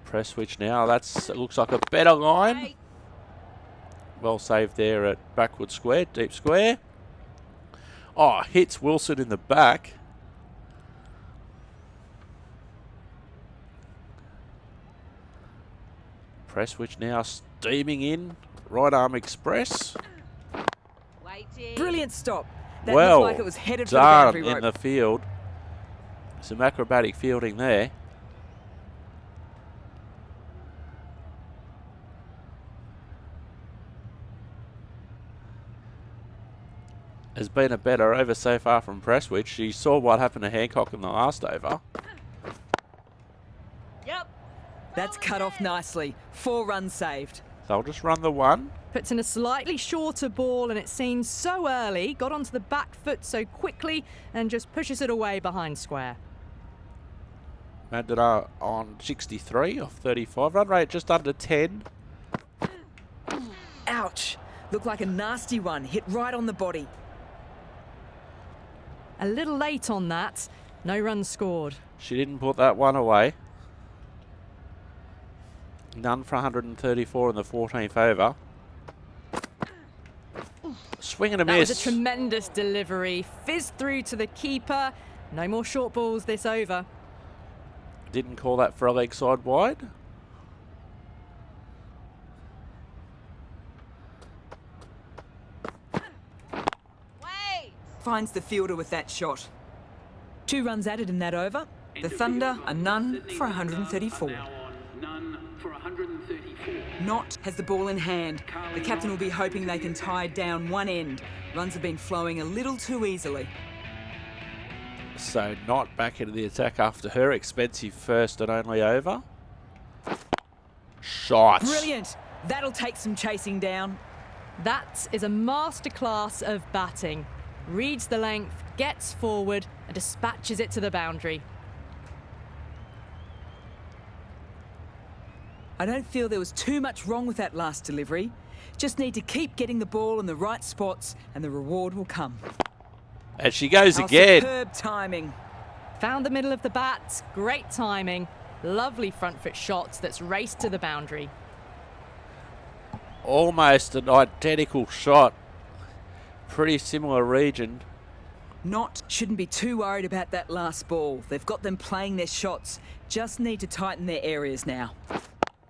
Speaker 1: Prestwich now. That's looks like a better line.
Speaker 5: Wait.
Speaker 1: Well saved there at backward square, deep square. Oh, hits Wilson in the back. Prestwich now steaming in. Right arm express.
Speaker 5: Waiting.
Speaker 3: Brilliant stop. That
Speaker 1: Well
Speaker 3: looked like it was headed for the
Speaker 1: done
Speaker 3: boundary
Speaker 1: in
Speaker 3: rope.
Speaker 1: the field. Some acrobatic fielding there. Has been a better over so far from Prestwich. She saw what happened to Hancock in the last over.
Speaker 5: Yep.
Speaker 3: That's cut off nicely. 4 runs saved.
Speaker 1: They'll just run the one.
Speaker 2: Puts in a slightly shorter ball, and it seems so early. Got onto the back foot so quickly and just pushes it away behind square.
Speaker 1: Mandela on 63 off 35. Run rate just under 10.
Speaker 3: Ouch. Looked like a nasty one. Hit right on the body.
Speaker 2: A little late on that. No runs scored.
Speaker 1: She didn't put that one away. None for 134 in the 14th over. Swing and a
Speaker 2: That
Speaker 1: miss.
Speaker 2: was a tremendous delivery. Fizzed through to the keeper. No more short balls this over.
Speaker 1: Didn't call that for a leg side wide.
Speaker 5: Wait.
Speaker 3: Finds the fielder with that shot. 2 runs added in that over. The Thunder are none for 134.
Speaker 6: Now on none for 134.
Speaker 3: Knott has the ball in hand. The captain will be hoping they can tie down one end. Runs have been flowing a little too easily.
Speaker 1: So not back into the attack after her expensive first and only over. Shot.
Speaker 3: Brilliant. That'll take some chasing down.
Speaker 2: That is a masterclass of batting. Reads the length, gets forward and dispatches it to the boundary.
Speaker 3: I don't feel there was too much wrong with that last delivery. Just need to keep getting the ball in the right spots and the reward will come.
Speaker 1: And she goes
Speaker 3: Oh,
Speaker 1: again.
Speaker 3: Superb timing.
Speaker 2: Found the middle of the bat, great timing, lovely front foot shots that's raced to the boundary.
Speaker 1: Almost an identical shot. Pretty similar region.
Speaker 3: Knott shouldn't be too worried about that last ball. They've got them playing their shots. Just need to tighten their areas now.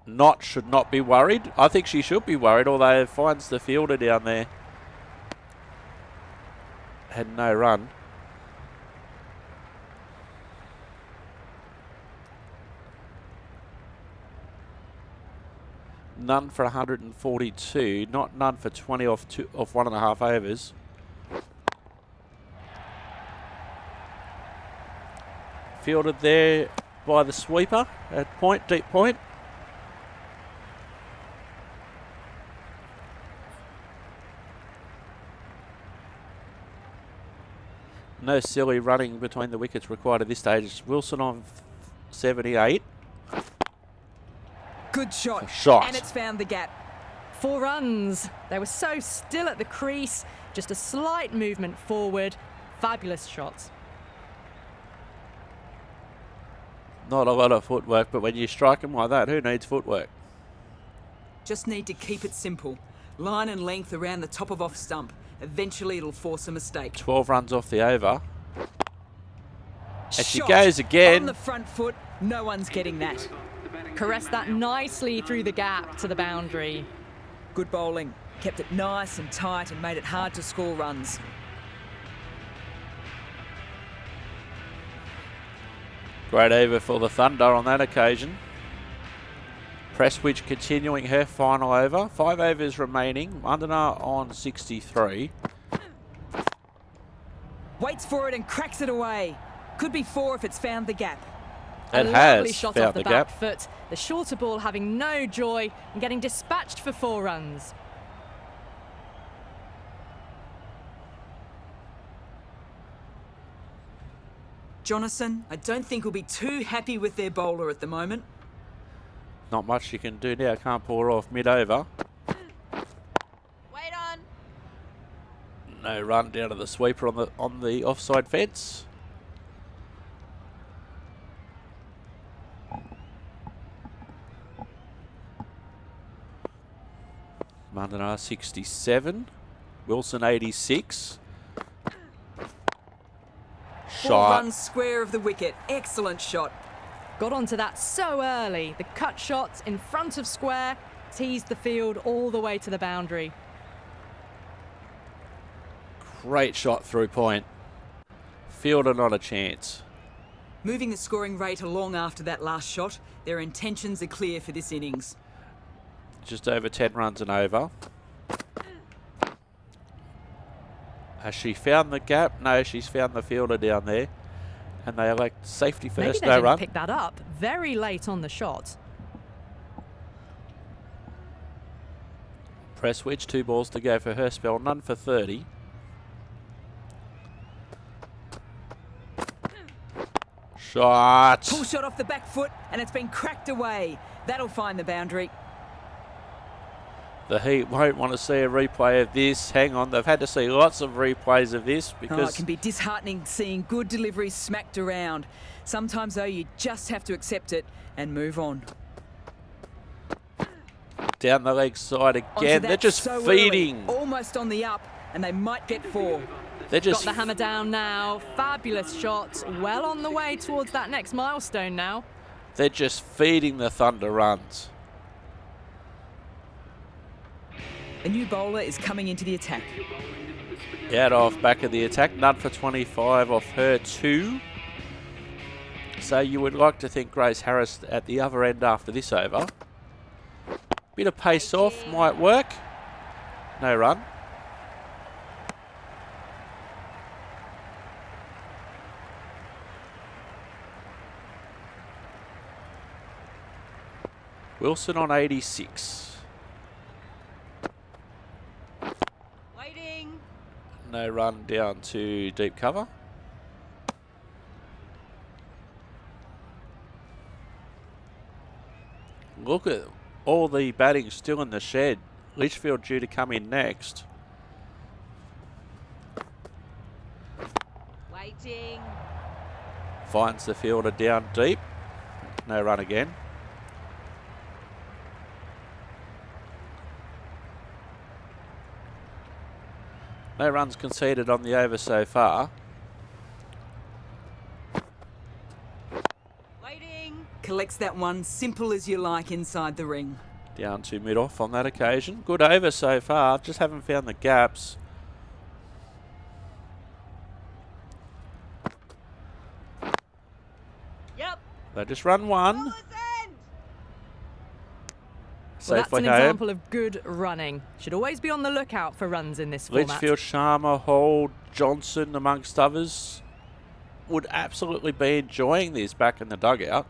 Speaker 1: Knott should not be worried. I think she should be worried, although it finds the fielder down there. Had no run. None for 142. Not none for 20 off 1.5 overs. Fielded there by the sweeper at point, deep point. No silly running between the wickets required at this stage. It's Wilson on 78.
Speaker 3: Good shot.
Speaker 1: Shot.
Speaker 3: And it's found the gap.
Speaker 2: 4 runs. They were so still at the crease. Just a slight movement forward. Fabulous shots.
Speaker 1: Not a lot of footwork, but when you strike them like that, who needs footwork?
Speaker 3: Just need to keep it simple. Line and length around the top of off stump. Eventually it'll force a mistake.
Speaker 1: 12 runs off the over. And she
Speaker 3: Shot
Speaker 1: goes again.
Speaker 3: on the front foot. No one's getting that.
Speaker 2: Caressed that nicely through the gap to the boundary.
Speaker 3: Good bowling. Kept it nice and tight and made it hard to score runs.
Speaker 1: Great over for the Thunder on that occasion. Prestwich continuing her final over. 5 overs remaining. Londoners on 63.
Speaker 3: Waits for it and cracks it away. Could be 4 if it's found the gap.
Speaker 1: It
Speaker 2: A
Speaker 1: has
Speaker 2: lovely shot
Speaker 1: found
Speaker 2: off the
Speaker 1: the
Speaker 2: back
Speaker 1: gap.
Speaker 2: foot. The shorter ball having no joy and getting dispatched for 4 runs.
Speaker 3: Jonathan, I don't think will be too happy with their bowler at the moment.
Speaker 1: Not much you can do now. Can't pull her off mid-over.
Speaker 5: Wait on.
Speaker 1: No run down to the sweeper on the offside fence. Mandana 67. Wilson 86.
Speaker 3: 4
Speaker 1: Shot.
Speaker 3: runs square of the wicket. Excellent shot.
Speaker 2: Got onto that so early. The cut shot in front of square teased the field all the way to the boundary.
Speaker 1: Great shot through point. Fielder not a chance.
Speaker 3: Moving the scoring rate along after that last shot, their intentions are clear for this innings.
Speaker 1: Just over 10 runs and over. Has she found the gap? No, she's found the fielder down there. And they elect safety
Speaker 2: Maybe
Speaker 1: first,
Speaker 2: they
Speaker 1: no
Speaker 2: didn't
Speaker 1: run.
Speaker 2: pick that up very late on the shot.
Speaker 1: Prestwich, 2 balls to go for her spell, none for 30. Shot.
Speaker 3: Pull shot off the back foot and it's been cracked away. That'll find the boundary.
Speaker 1: The Heat won't want to see a replay of this. Hang on, they've had to see lots of replays of this
Speaker 3: It
Speaker 1: because
Speaker 3: can be disheartening seeing good deliveries smacked around. Sometimes, though, you just have to accept it and move on.
Speaker 1: down the leg side
Speaker 3: Onto
Speaker 1: again.
Speaker 3: that
Speaker 1: They're just
Speaker 3: so
Speaker 1: feeding.
Speaker 3: early, almost on the up, and they might get 4.
Speaker 1: They're
Speaker 2: Got
Speaker 1: just
Speaker 2: the hammer down now. Fabulous shot. Well on the way towards that next milestone now.
Speaker 1: they're just feeding the Thunder runs.
Speaker 3: A new bowler is coming into the attack.
Speaker 1: Out off back of the attack. None for 25 off her too. So you would like to think Grace Harris at the other end after this over. Bit of pace off might work. No run. Wilson on 86.
Speaker 5: Waiting.
Speaker 1: No run down to deep cover. Look at all the batting still in the shed. Litchfield due to come in next.
Speaker 5: Waiting.
Speaker 1: Finds the fielder down deep. No run again. No runs conceded on the over so far.
Speaker 5: Waiting.
Speaker 3: Collects that one, simple as you like, inside the ring.
Speaker 1: Down to mid-off on that occasion. Good over so far, just haven't found the gaps.
Speaker 5: Yep.
Speaker 1: They just run one.
Speaker 5: Bowler's end.
Speaker 2: Well, that's
Speaker 1: Safely
Speaker 2: an
Speaker 1: home.
Speaker 2: example of good running. Should always be on the lookout for runs in this format.
Speaker 1: Litchfield, Sharma, Hall, Johnson, amongst others, would absolutely be enjoying this back in the dugout.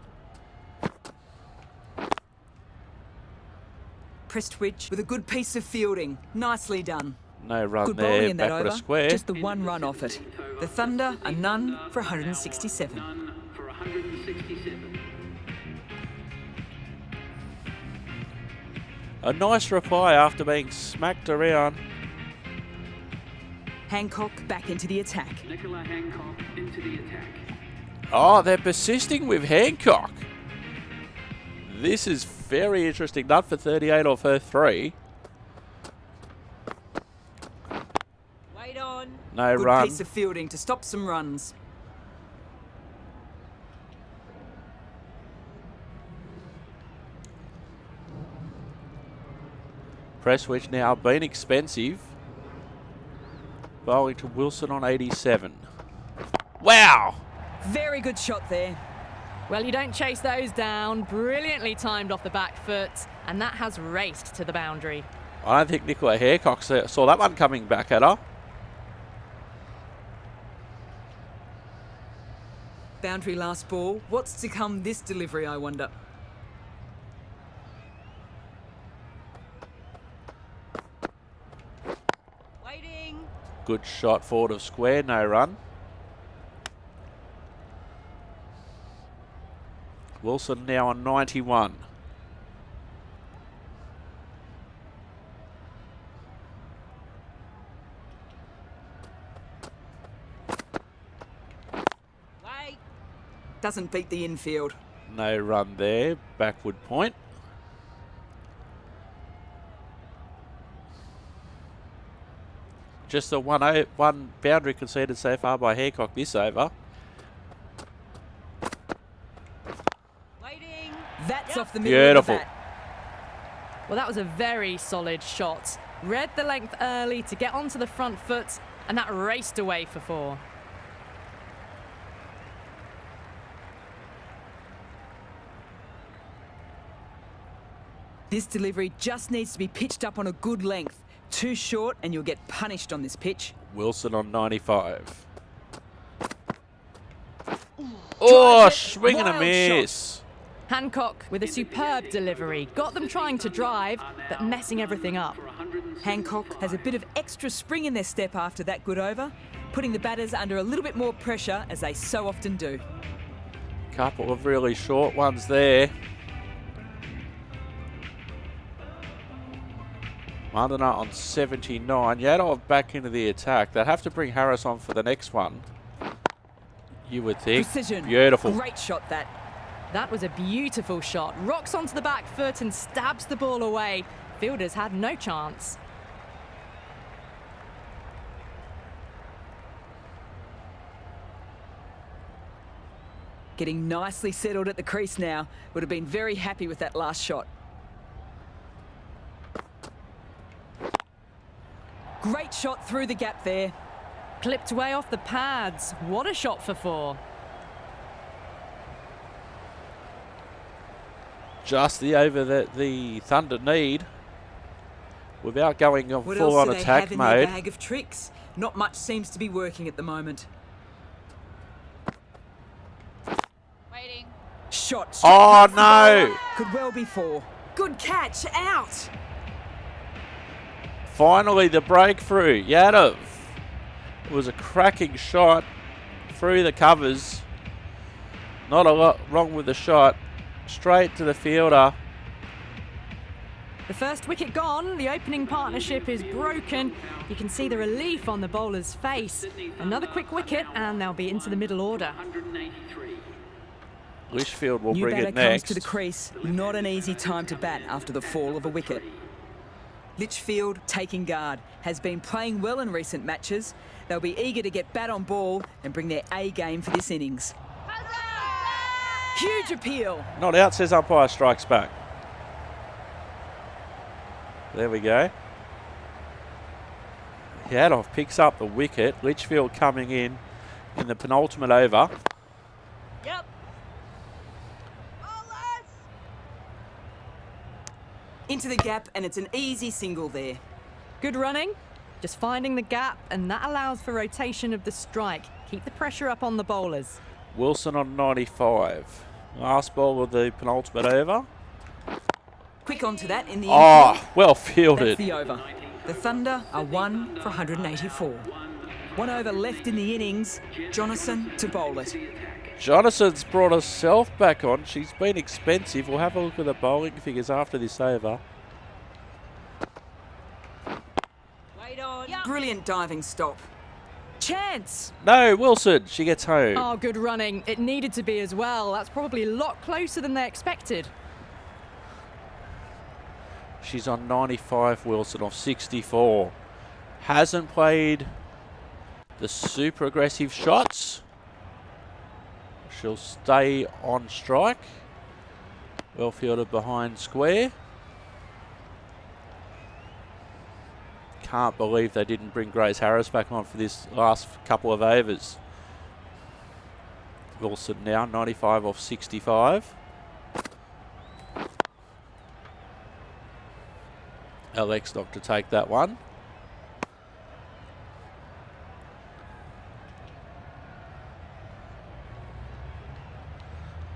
Speaker 3: Prestwich with a good piece of fielding. Nicely done.
Speaker 1: No run
Speaker 3: Good bowling
Speaker 1: there,
Speaker 3: in that
Speaker 1: backward a
Speaker 3: over.
Speaker 1: square.
Speaker 3: Just the one run off it. The Thunder are none for 167.
Speaker 6: None for 167.
Speaker 1: A nice reply after being smacked around.
Speaker 3: Hancock back into the attack.
Speaker 6: Nicola Hancock into the attack.
Speaker 1: Oh, they're persisting with Hancock. This is very interesting. None for 38 off her 3.
Speaker 5: Wait on.
Speaker 1: No
Speaker 3: Good
Speaker 1: run.
Speaker 3: piece of fielding to stop some runs.
Speaker 1: Prestwich now been expensive. Bowling to Wilson on 87. Wow!
Speaker 3: Very good shot there.
Speaker 2: Well, you don't chase those down. Brilliantly timed off the back foot, and that has raced to the boundary.
Speaker 1: I don't think Nicola Hancock saw that one coming back at her.
Speaker 3: Boundary last ball. What's to come this delivery, I wonder?
Speaker 5: Waiting.
Speaker 1: Good shot forward of square, no run. Wilson now on 91.
Speaker 5: Wait.
Speaker 3: Doesn't beat the infield.
Speaker 1: No run there, backward point. Just the one boundary conceded so far by Hancock this over.
Speaker 5: Waiting.
Speaker 3: That's
Speaker 5: Yep.
Speaker 3: off the middle
Speaker 1: Beautiful.
Speaker 3: of the bat.
Speaker 2: Well, that was a very solid shot. Read the length early to get onto the front foot, and that raced away for 4.
Speaker 3: This delivery just needs to be pitched up on a good length. Too short and you'll get punished on this pitch.
Speaker 1: Wilson on 95. Oh, swing and a
Speaker 3: Wild
Speaker 1: miss.
Speaker 2: Hancock with a superb delivery. Got them trying to drive, but messing everything up.
Speaker 3: Hancock has a bit of extra spring in their step after that good over, putting the batters under a little bit more pressure, as they so often do.
Speaker 1: Couple of really short ones there. Mardana on 79. Yadov back into the attack. They'll have to bring Harris on for the next one, you would think.
Speaker 3: Precision.
Speaker 1: Beautiful.
Speaker 3: Great shot that.
Speaker 2: That was a beautiful shot. Rocks onto the back foot and stabs the ball away. Fielders had no chance.
Speaker 3: Getting nicely settled at the crease now. Would have been very happy with that last shot. Great shot through the gap there.
Speaker 2: Clipped way off the pads. What a shot for 4.
Speaker 1: Just the over that the Thunder need without going on
Speaker 3: What
Speaker 1: full
Speaker 3: else
Speaker 1: on
Speaker 3: do they
Speaker 1: attack
Speaker 3: have in their
Speaker 1: mode.
Speaker 3: bag of tricks? Not much seems to be working at the moment.
Speaker 5: Waiting.
Speaker 3: Shot.
Speaker 1: Oh no!
Speaker 3: Could well be 4. Good catch. Out.
Speaker 1: Finally the breakthrough. Yadov. It was a cracking shot through the covers. Not a lot wrong with the shot. Straight to the fielder.
Speaker 2: The first wicket gone. The opening partnership is broken. You can see the relief on the bowler's face. Another quick wicket and they'll be into the middle order.
Speaker 6: 183.
Speaker 1: Lichfield will
Speaker 3: New
Speaker 1: bring
Speaker 3: batter
Speaker 1: it
Speaker 3: comes
Speaker 1: next.
Speaker 3: to the crease. Not an easy time to bat after the fall of a wicket. Lichfield taking guard. Has been playing well in recent matches. They'll be eager to get bat on ball and bring their A game for this innings. Huge appeal.
Speaker 1: Not out, says umpire, strikes back. There we go. Yadov picks up the wicket. Lichfield coming in the penultimate over.
Speaker 5: Yep. Bowlers.
Speaker 3: Into the gap, and it's an easy single there.
Speaker 2: Good running. Just finding the gap, and that allows for rotation of the strike. Keep the pressure up on the bowlers.
Speaker 1: Wilson on 95. Last ball of the penultimate over.
Speaker 3: Quick onto that in the
Speaker 1: Oh,
Speaker 3: infield.
Speaker 1: well
Speaker 3: That's
Speaker 1: fielded.
Speaker 3: the over. The Thunder are 1 for 184. 1 over left in the innings. Jonathan to bowl it.
Speaker 1: Jonathan's brought herself back on. She's been expensive. We'll have a look at the bowling figures after this over.
Speaker 5: Wait on.
Speaker 3: Brilliant diving stop.
Speaker 2: Chance!
Speaker 1: No, Wilson. She gets home.
Speaker 2: Oh, good running. It needed to be as well. That's probably a lot closer than they expected.
Speaker 1: She's on 95, Wilson, off 64. Hasn't played the super aggressive shots. She'll stay on strike. Well fielded behind square. Can't believe they didn't bring Grace Harris back on for this last couple of overs. Wilson now 95 off 65. Alex not to take that one.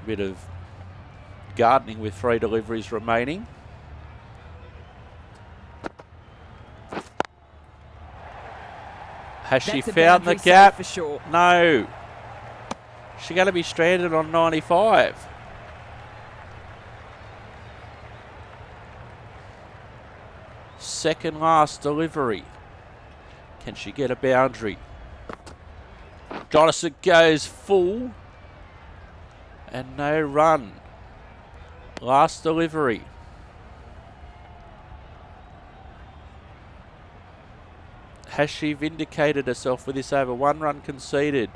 Speaker 1: Bit of gardening with 3 deliveries remaining. Has she
Speaker 3: That's a
Speaker 1: found the
Speaker 3: boundary
Speaker 1: gap?
Speaker 3: save for sure.
Speaker 1: No. She's going to be stranded on 95. Second last delivery. Can she get a boundary? Jonathan goes full. And no run. Last delivery. Has she vindicated herself with this over? 1 run conceded.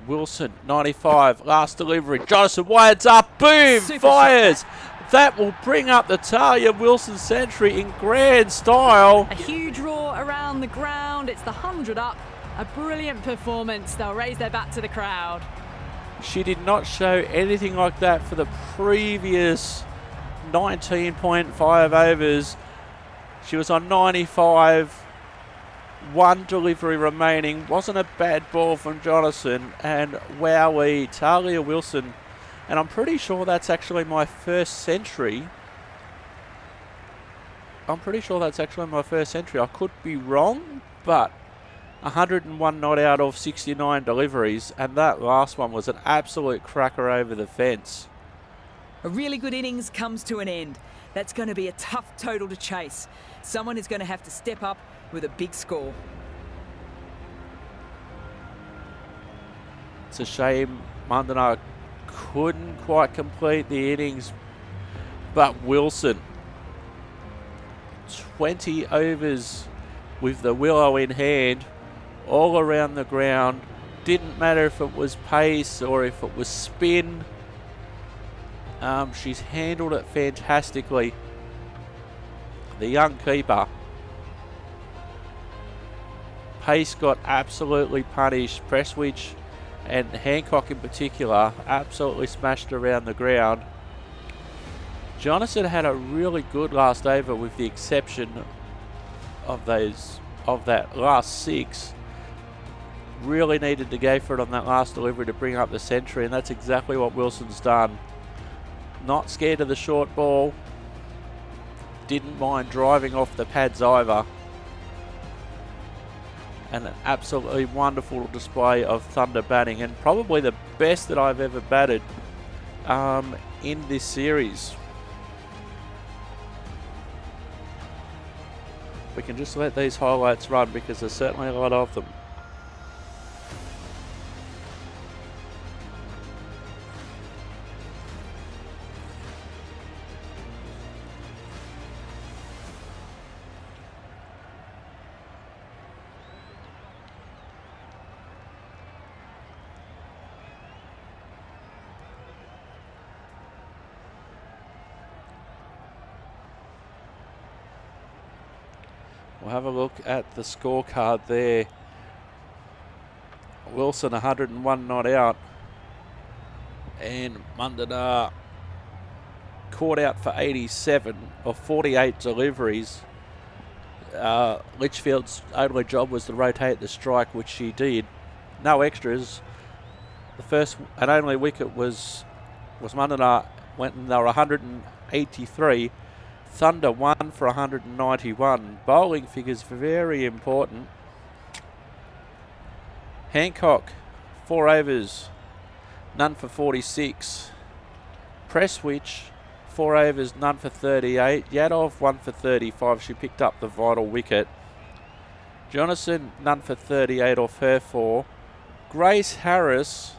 Speaker 1: Wilson, 95, last delivery. Jonathan winds up, boom,
Speaker 3: Super
Speaker 1: fires. That will bring up the Talia Wilson century in grand style.
Speaker 2: A huge roar around the ground. It's the 100 up. A brilliant performance. They'll raise their bat to the crowd.
Speaker 1: She did not show anything like that for the previous 19.5 overs. She was on 95, 1 delivery remaining. Wasn't a bad ball from Jonathan, and wowee, Talia Wilson. And I'm pretty sure that's actually my first century. I could be wrong, but 101 not out of 69 deliveries, and that last one was an absolute cracker over the fence.
Speaker 3: A really good innings comes to an end. That's going to be a tough total to chase. Someone is going to have to step up with a big score.
Speaker 1: It's a shame Mandana couldn't quite complete the innings, but Wilson, 20 overs with the willow in hand, all around the ground. Didn't matter if it was pace or if it was spin. She's handled it fantastically. The young keeper. Pace got absolutely punished. Presswich and Hancock in particular absolutely smashed around the ground. Jonathan had a really good last over with the exception of that last 6. Really needed to go for it on that last delivery to bring up the century, and that's exactly what Wilson's done. Not scared of the short ball. Didn't mind driving off the pads either. And an absolutely wonderful display of Thunder batting, and probably the best that I've ever batted in this series. We can just let these highlights run because there's certainly a lot of them. We'll have a look at the scorecard there. Wilson 101 not out, and Mundana caught out for 87 of 48 deliveries. Litchfield's only job was to rotate the strike, which she did. No extras. The first and only wicket was Mundana when they were 183. Thunder 1 for 191. Bowling figures very important. Hancock 4 overs, none for 46. Presswich 4 overs, none for 38. Yadov 1 for 35. She picked up the vital wicket. Jonathan none for 38 off her 4. Grace Harris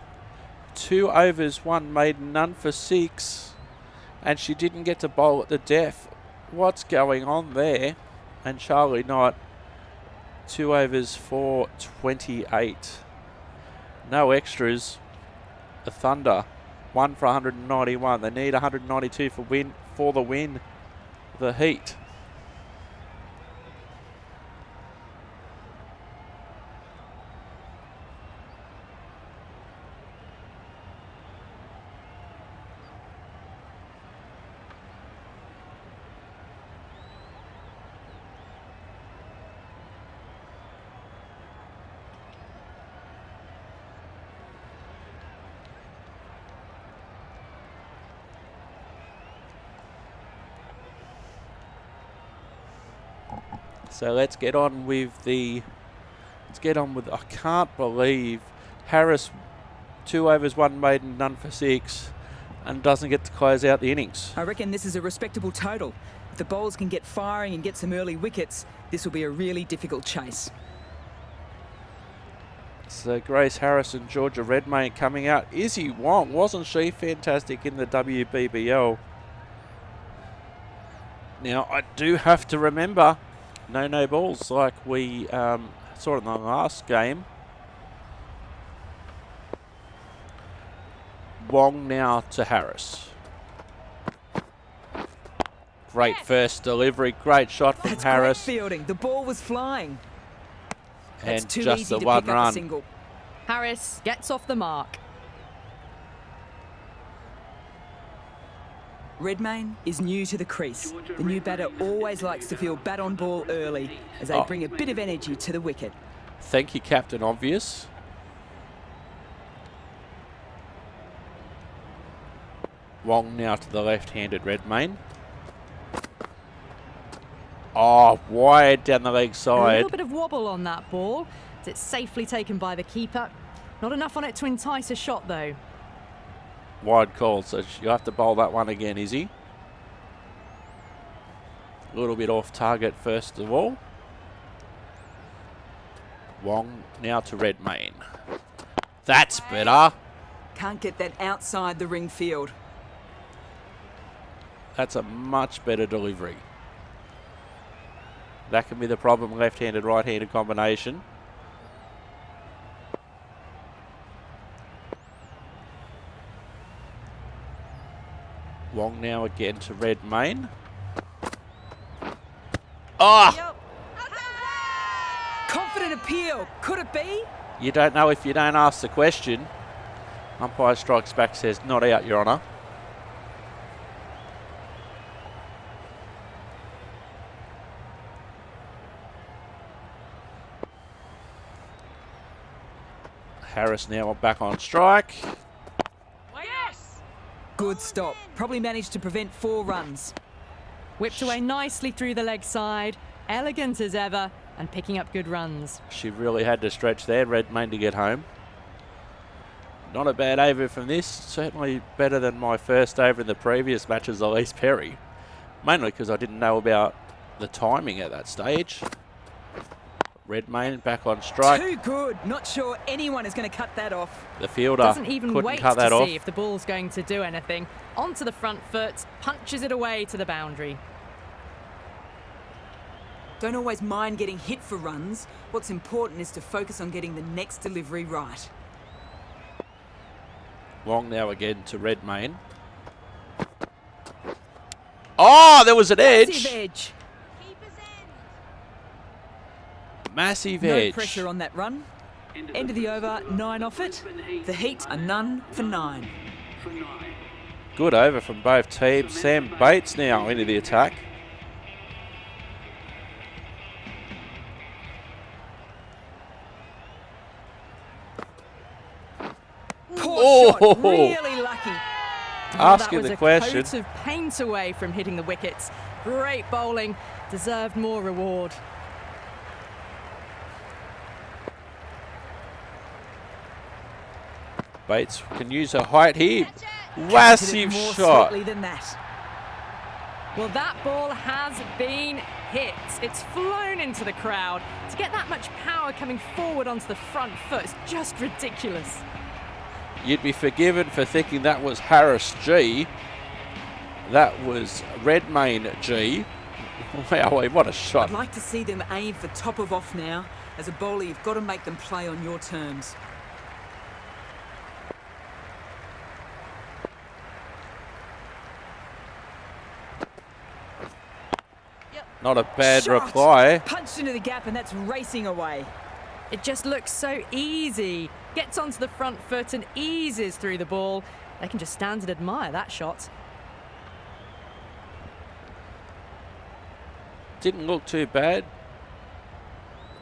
Speaker 1: 2 overs, 1 maiden, none for 6. And she didn't get to bowl at the death. What's going on there? And Charlie Knight 2 overs for 28. No extras. The Thunder 1 for 191. They need 192 for the win. The Heat. So let's get on with I can't believe Harris 2 overs, 1 maiden, none for 6 and doesn't get to close out the innings.
Speaker 3: I reckon this is a respectable total. If the bowlers can get firing and get some early wickets, this will be a really difficult chase.
Speaker 1: So Grace Harris and Georgia Redmayne coming out. Izzy Wong, wasn't she fantastic in the WBBL? Now I do have to remember no balls like we saw in the last game. Wong now to Harris. Great first delivery, great shot from
Speaker 3: That's
Speaker 1: Harris.
Speaker 3: Great fielding. The ball was flying. That's
Speaker 1: And
Speaker 3: too
Speaker 1: just
Speaker 3: easy
Speaker 1: the
Speaker 3: to
Speaker 1: one
Speaker 3: pick up
Speaker 1: run.
Speaker 3: a single.
Speaker 2: Harris gets off the mark.
Speaker 3: Redmayne is new to the crease. The new batter always likes to feel bat on ball early as they bring a bit of energy to the wicket.
Speaker 1: Thank you, Captain Obvious. Wong now to the left-handed Redmayne. Oh, wide down the leg
Speaker 2: A
Speaker 1: side.
Speaker 2: little bit of wobble on that ball. It's safely taken by the keeper. Not enough on it to entice a shot, though.
Speaker 1: Wide call, so you have to bowl that one again, Izzy. A little bit off target first of all. Wong now to Redmayne. That's better.
Speaker 3: Can't get that outside the ring field.
Speaker 1: That's a much better delivery. That can be the problem, left-handed, right-handed combination. Wong now again to Redmayne. Oh!
Speaker 3: Confident appeal. Could it be?
Speaker 1: You don't know if you don't ask the question. Umpire strikes back, says not out, Your Honour. Harris now back on strike.
Speaker 5: Yes!
Speaker 3: Good stop. Probably managed to prevent 4 runs.
Speaker 2: Whipped away nicely through the leg side. Elegant as ever and picking up good runs.
Speaker 1: She really had to stretch there, Redmayne, to get home. Not a bad over from this. Certainly better than my first over in the previous match as Elise Perry. Mainly because I didn't know about the timing at that stage. Redmayne back on strike.
Speaker 3: Too good. Not sure anyone is going to cut that off.
Speaker 1: The fielder
Speaker 2: Doesn't even
Speaker 1: couldn't
Speaker 2: wait
Speaker 1: cut that
Speaker 2: to
Speaker 1: off.
Speaker 2: see if the ball's going to do anything. Onto the front foot, punches it away to the boundary.
Speaker 3: Don't always mind getting hit for runs. What's important is to focus on getting the next delivery right.
Speaker 1: Wong now again to Redmayne. Oh, there was an
Speaker 3: Massive
Speaker 1: edge.
Speaker 3: edge.
Speaker 5: Keeper's end.
Speaker 1: Massive
Speaker 3: No
Speaker 1: edge.
Speaker 3: pressure on that run. End of the over, 9 off it. The Heat are none for 9.
Speaker 6: For 9.
Speaker 1: Good over from both teams. Sam Bates now into the attack.
Speaker 3: Poor shot.
Speaker 1: Oh.
Speaker 3: Really lucky.
Speaker 1: Asking
Speaker 2: that was
Speaker 1: the question.
Speaker 2: a coat of paint away from hitting the wickets. Great bowling. Deserved more reward.
Speaker 1: Bates can use her height here.
Speaker 5: Catch it.
Speaker 1: Massive
Speaker 3: Hit it more
Speaker 1: shot.
Speaker 3: swiftly than that.
Speaker 2: Well, that ball has been hit. It's flown into the crowd. To get that much power coming forward onto the front foot is just ridiculous.
Speaker 1: You'd be forgiven for thinking that was Harris G. That was Redmayne G. Wow, what a
Speaker 3: I'd
Speaker 1: shot.
Speaker 3: like to see them aim for top of off now. As a bowler, you've got to make them play on your terms.
Speaker 1: Not a bad
Speaker 3: Shot.
Speaker 1: reply.
Speaker 3: Punched into the gap, and that's racing away.
Speaker 2: It just looks so easy. Gets onto the front foot and eases through the ball. They can just stand and admire that shot.
Speaker 1: Didn't look too bad.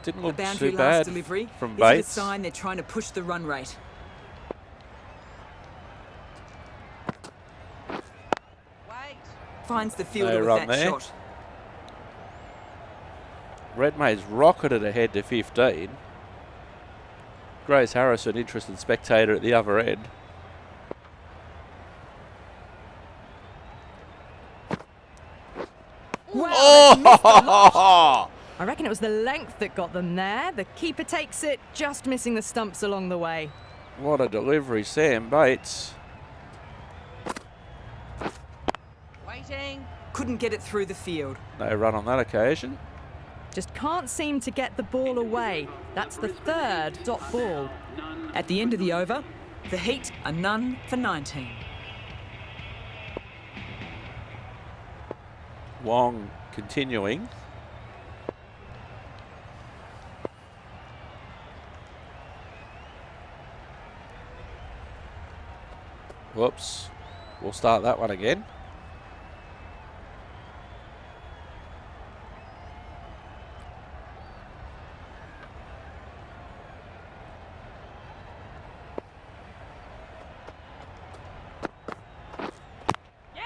Speaker 1: Didn't
Speaker 3: A
Speaker 1: look
Speaker 3: boundary
Speaker 1: too
Speaker 3: last
Speaker 1: bad
Speaker 3: delivery.
Speaker 1: from
Speaker 3: Is it a
Speaker 1: Bates.
Speaker 3: sign they're trying to push the run rate?
Speaker 5: Wait.
Speaker 3: Finds the fielder
Speaker 1: No
Speaker 3: with
Speaker 1: run
Speaker 3: that
Speaker 1: there.
Speaker 3: shot.
Speaker 1: Redmayne's rocketed ahead to 15. Grace Harris, an interested spectator at the other end.
Speaker 3: Wow, they've missed the lot.
Speaker 1: Oh!
Speaker 2: I reckon it was the length that got them there. The keeper takes it, just missing the stumps along the way.
Speaker 1: What a delivery, Sam Bates.
Speaker 5: Waiting.
Speaker 3: Couldn't get it through the field.
Speaker 1: No run on that occasion.
Speaker 2: Just can't seem to get the ball away. That's the third dot ball.
Speaker 3: At the end of the over, the Heat are none for 19.
Speaker 1: Wong continuing. Whoops. We'll start that one again.
Speaker 5: Yeah.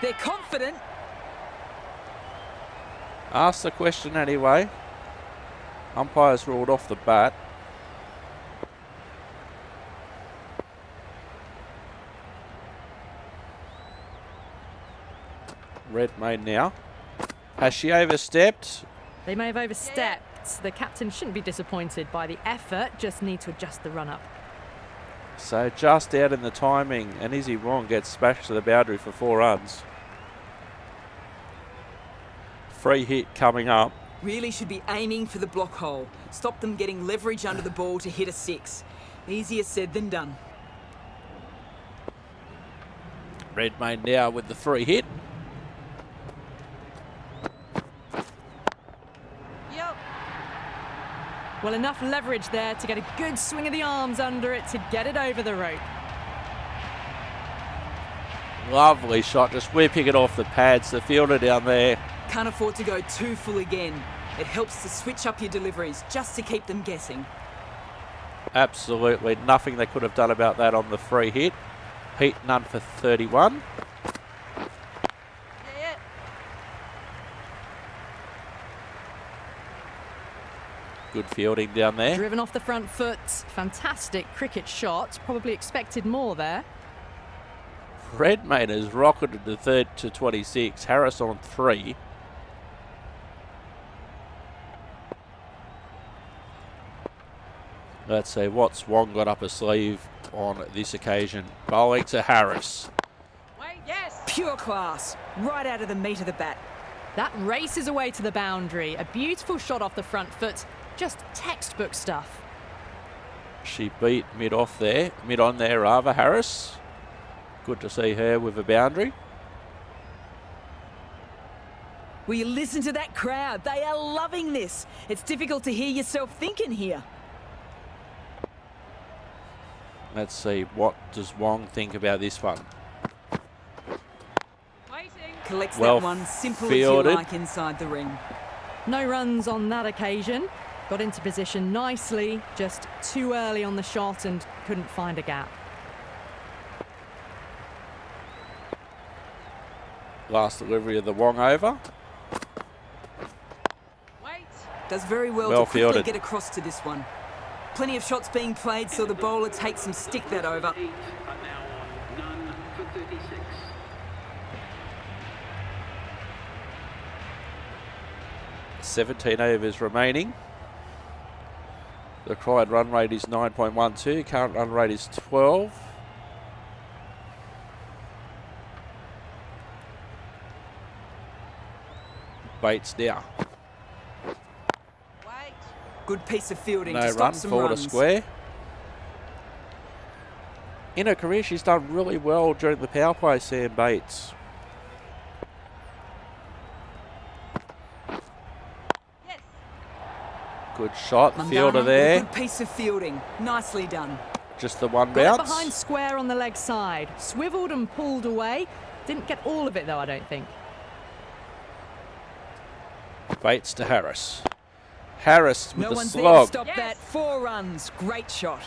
Speaker 3: They're confident.
Speaker 1: Ask the question anyway. Umpires ruled off the bat. Redmayne now. Has she overstepped?
Speaker 2: They may have overstepped. The captain shouldn't be disappointed by the effort, just need to adjust the run-up.
Speaker 1: So just out in the timing, and Izzy Wong gets smashed to the boundary for 4 runs. Free hit coming up.
Speaker 3: Really should be aiming for the block hole. Stop them getting leverage under the ball to hit a 6. Easier said than done.
Speaker 1: Redmayne now with the free hit.
Speaker 5: Yep.
Speaker 2: Well, enough leverage there to get a good swing of the arms under it to get it over the rope.
Speaker 1: Lovely shot, just whipping it off the pads. The fielder down there.
Speaker 3: Can't afford to go too full again. It helps to switch up your deliveries just to keep them guessing.
Speaker 1: Absolutely nothing they could have done about that on the free hit. Heat none for 31.
Speaker 5: Yeah.
Speaker 1: Good fielding down there.
Speaker 2: Driven off the front foot. Fantastic cricket shot. Probably expected more there.
Speaker 1: Redmayne has rocketed the third to 26. Harris on 3. Let's see what's Wong got up his sleeve on this occasion. Bowling to Harris.
Speaker 5: Wait. Yes.
Speaker 3: Pure class. Right out of the meat of the bat.
Speaker 2: That races away to the boundary. A beautiful shot off the front foot. Just textbook stuff.
Speaker 1: She beat mid on there, rather, Harris. Good to see her with a boundary.
Speaker 3: Will you listen to that crowd? They are loving this. It's difficult to hear yourself thinking here.
Speaker 1: Let's see, what does Wong think about this one?
Speaker 5: Waiting.
Speaker 3: Collects
Speaker 1: Well
Speaker 3: that one simple
Speaker 1: fielded.
Speaker 3: as you like inside the ring.
Speaker 2: No runs on that occasion. Got into position nicely, just too early on the shot and couldn't find a gap.
Speaker 1: Last delivery of the Wong over.
Speaker 5: Wait.
Speaker 3: Does very well
Speaker 1: Well
Speaker 3: to quickly
Speaker 1: fielded.
Speaker 3: get across to this one. Plenty of shots being played, so the bowler takes some stick that over.
Speaker 6: 8 are now on, none for 36.
Speaker 1: 17 overs remaining. The required run rate is 9.12. Current run rate is 12. Bates now.
Speaker 5: Wait.
Speaker 3: Good piece of fielding
Speaker 1: No
Speaker 3: to
Speaker 1: run,
Speaker 3: stop some
Speaker 1: forward
Speaker 3: runs.
Speaker 1: to square. In her career, she's done really well during the power play, Sam Bates.
Speaker 5: Yes.
Speaker 1: Good shot,
Speaker 3: Mandana
Speaker 1: fielder
Speaker 3: with a
Speaker 1: there.
Speaker 3: good piece of fielding. Nicely done.
Speaker 1: Just the one
Speaker 2: Got it
Speaker 1: bounce.
Speaker 2: behind square on the leg side. Swiveled and pulled away. Didn't get all of it though, I don't think.
Speaker 1: Bates to Harris. Harris with
Speaker 3: No
Speaker 1: the
Speaker 3: one's there to
Speaker 1: slog.
Speaker 3: stop
Speaker 5: Yes.
Speaker 3: that. 4 runs. Great shot.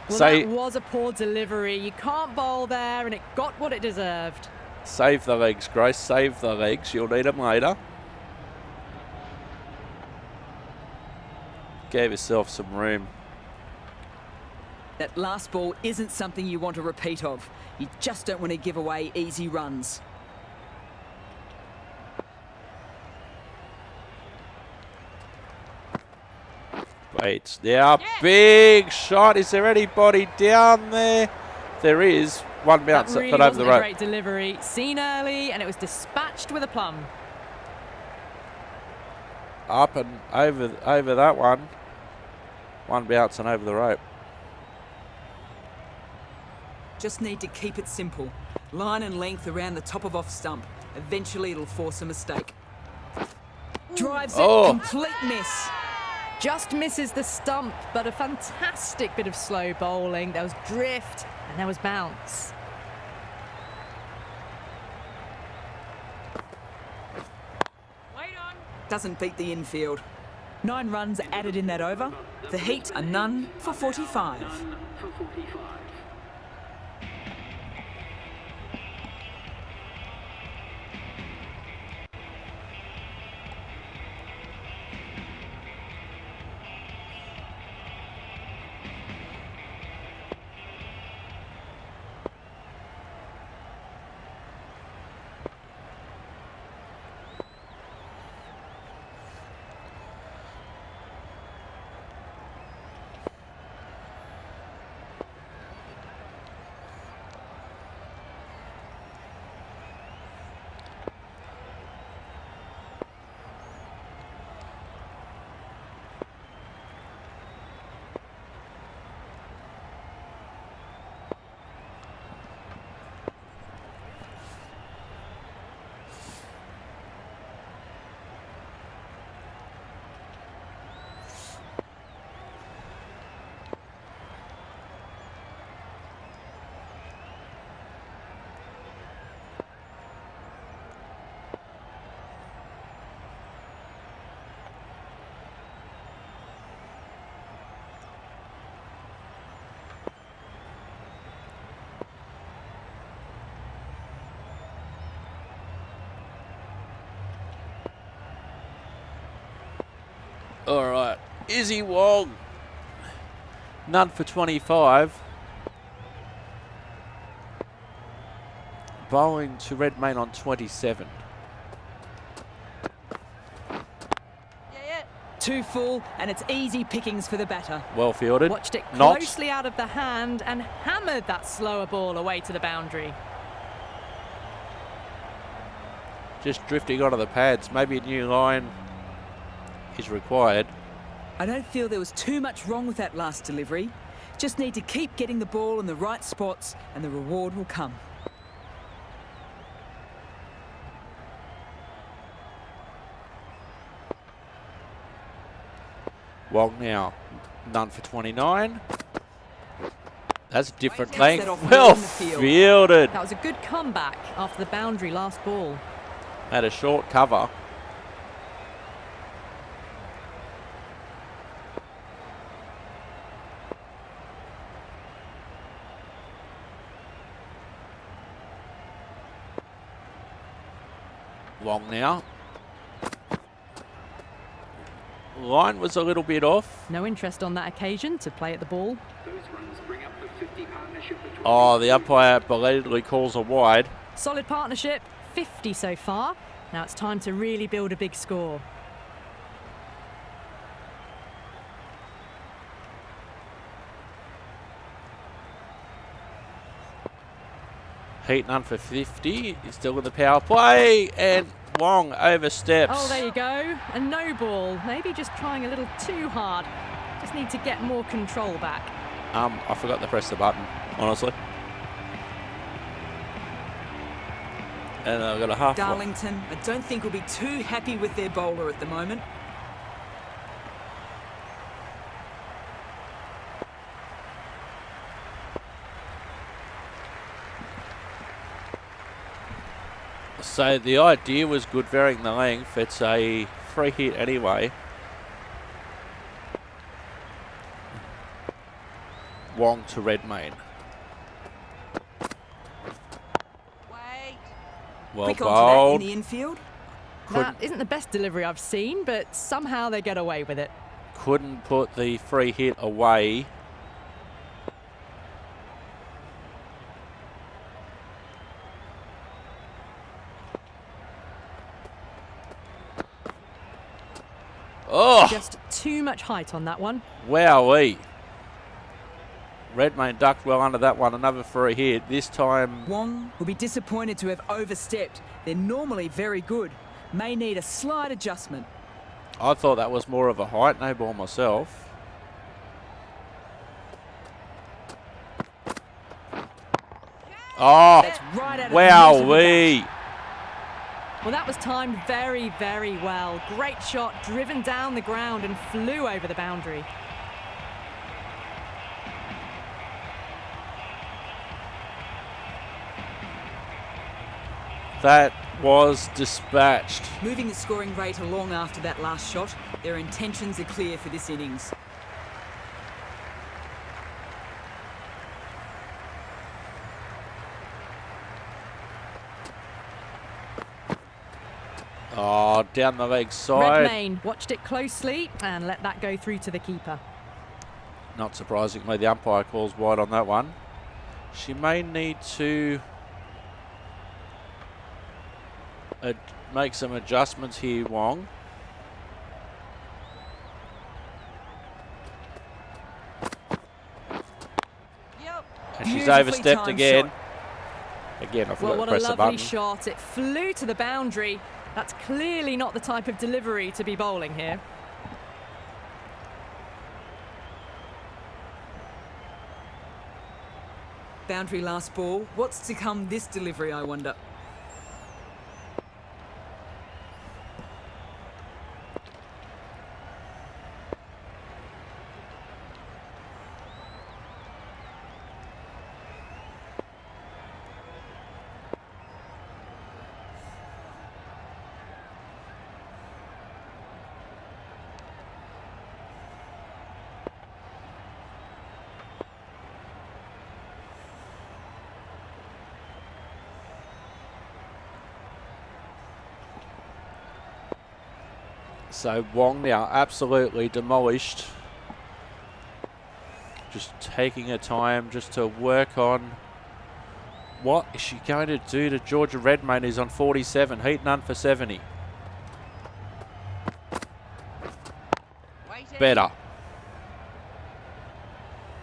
Speaker 2: Well,
Speaker 1: Say-
Speaker 2: that was a poor delivery. You can't bowl there, and it got what it deserved.
Speaker 1: Save the legs, Grace. Save the legs. You'll need them later. Gave yourself some room.
Speaker 3: That last ball isn't something you want a repeat of. You just don't want to give away easy runs.
Speaker 1: Bates now.
Speaker 5: Yeah.
Speaker 1: Big shot. Is there anybody down there? There is. One bounce,
Speaker 2: That really
Speaker 1: but over
Speaker 2: wasn't
Speaker 1: the
Speaker 2: a
Speaker 1: rope.
Speaker 2: great delivery. Seen early, and it was dispatched with a plum.
Speaker 1: Up and over that one. One bounce and over the rope.
Speaker 3: Just need to keep it simple. Line and length around the top of off stump. Eventually it'll force a mistake. Drives it,
Speaker 1: Oh.
Speaker 3: complete miss.
Speaker 2: Just misses the stump, but a fantastic bit of slow bowling. There was drift, and there was bounce.
Speaker 5: Wait on.
Speaker 3: Doesn't beat the infield. 9 runs added in that over. The Heat are none for 45.
Speaker 6: None for 45.
Speaker 1: All right. Izzy Wong. None for 25. Bowling to Redmayne on 27.
Speaker 5: Yeah.
Speaker 3: 2 full, and it's easy pickings for the batter.
Speaker 1: Well fielded.
Speaker 2: Watched it
Speaker 1: Not.
Speaker 2: closely out of the hand and hammered that slower ball away to the boundary.
Speaker 1: Just drifting onto the pads. Maybe a new line is required.
Speaker 3: I don't feel there was too much wrong with that last delivery. Just need to keep getting the ball in the right spots, and the reward will come.
Speaker 1: Wong now. None for 29. That's a different
Speaker 3: Takes
Speaker 1: length.
Speaker 3: that off
Speaker 1: Well
Speaker 3: well in the field.
Speaker 1: fielded.
Speaker 2: That was a good comeback after the boundary last ball.
Speaker 1: Had a short cover. Wong now. Line was a little bit off.
Speaker 2: No interest on that occasion to play at the ball.
Speaker 6: Those runs bring up the 50 partnership between
Speaker 1: Oh, the umpire belatedly calls a wide.
Speaker 2: Solid partnership, 50 so far. Now it's time to really build a big score.
Speaker 1: Heat none for 50. He's still with the power play, and Wong oversteps.
Speaker 2: Oh, there you go. A no ball. Maybe just trying a little too hard. Just need to get more control back.
Speaker 1: I forgot to press the button, honestly. And I've got a half.
Speaker 3: Darlington, I don't think will be too happy with their bowler at the moment.
Speaker 1: So the idea was good, varying the length. It's a free hit anyway. Wong to Redmayne.
Speaker 5: Wait.
Speaker 1: Well
Speaker 3: Quick onto that
Speaker 1: bowled.
Speaker 3: in the infield.
Speaker 2: That isn't the best delivery I've seen, but somehow they get away with it.
Speaker 1: Couldn't put the free hit away. Oh,
Speaker 2: Just too much height on that one.
Speaker 1: wowee. Redmayne ducked well under that one. Another free hit. This time,
Speaker 3: Wong will be disappointed to have overstepped. They're normally very good. May need a slight adjustment.
Speaker 1: I thought that was more of a height no ball myself. Oh,
Speaker 3: That's right out of the nose of the
Speaker 1: wowee.
Speaker 2: Well, that was timed very, very well. Great shot, driven down the ground and flew over the boundary.
Speaker 1: That was dispatched.
Speaker 3: Moving the scoring rate along after that last shot, their intentions are clear for this innings.
Speaker 1: Oh, down the leg side.
Speaker 2: Redmayne watched it closely and let that go through to the keeper.
Speaker 1: Not surprisingly, the umpire calls wide on that one. She may need to make some adjustments here, Wong.
Speaker 5: Yep.
Speaker 1: And she's
Speaker 3: Beautifully
Speaker 1: overstepped
Speaker 3: timed
Speaker 1: again.
Speaker 3: shot.
Speaker 1: Again, I
Speaker 2: Well,
Speaker 1: forgot to
Speaker 2: what a
Speaker 1: press the
Speaker 2: lovely
Speaker 1: button.
Speaker 2: shot. It flew to the boundary. That's clearly not the type of delivery to be bowling here.
Speaker 3: Boundary last ball. What's to come this delivery, I wonder?
Speaker 1: So Wong now absolutely demolished. Just taking her time just to work on what is she going to do to Georgia Redmayne, who's on 47. Heat none for 70.
Speaker 5: Waiting.
Speaker 1: Better.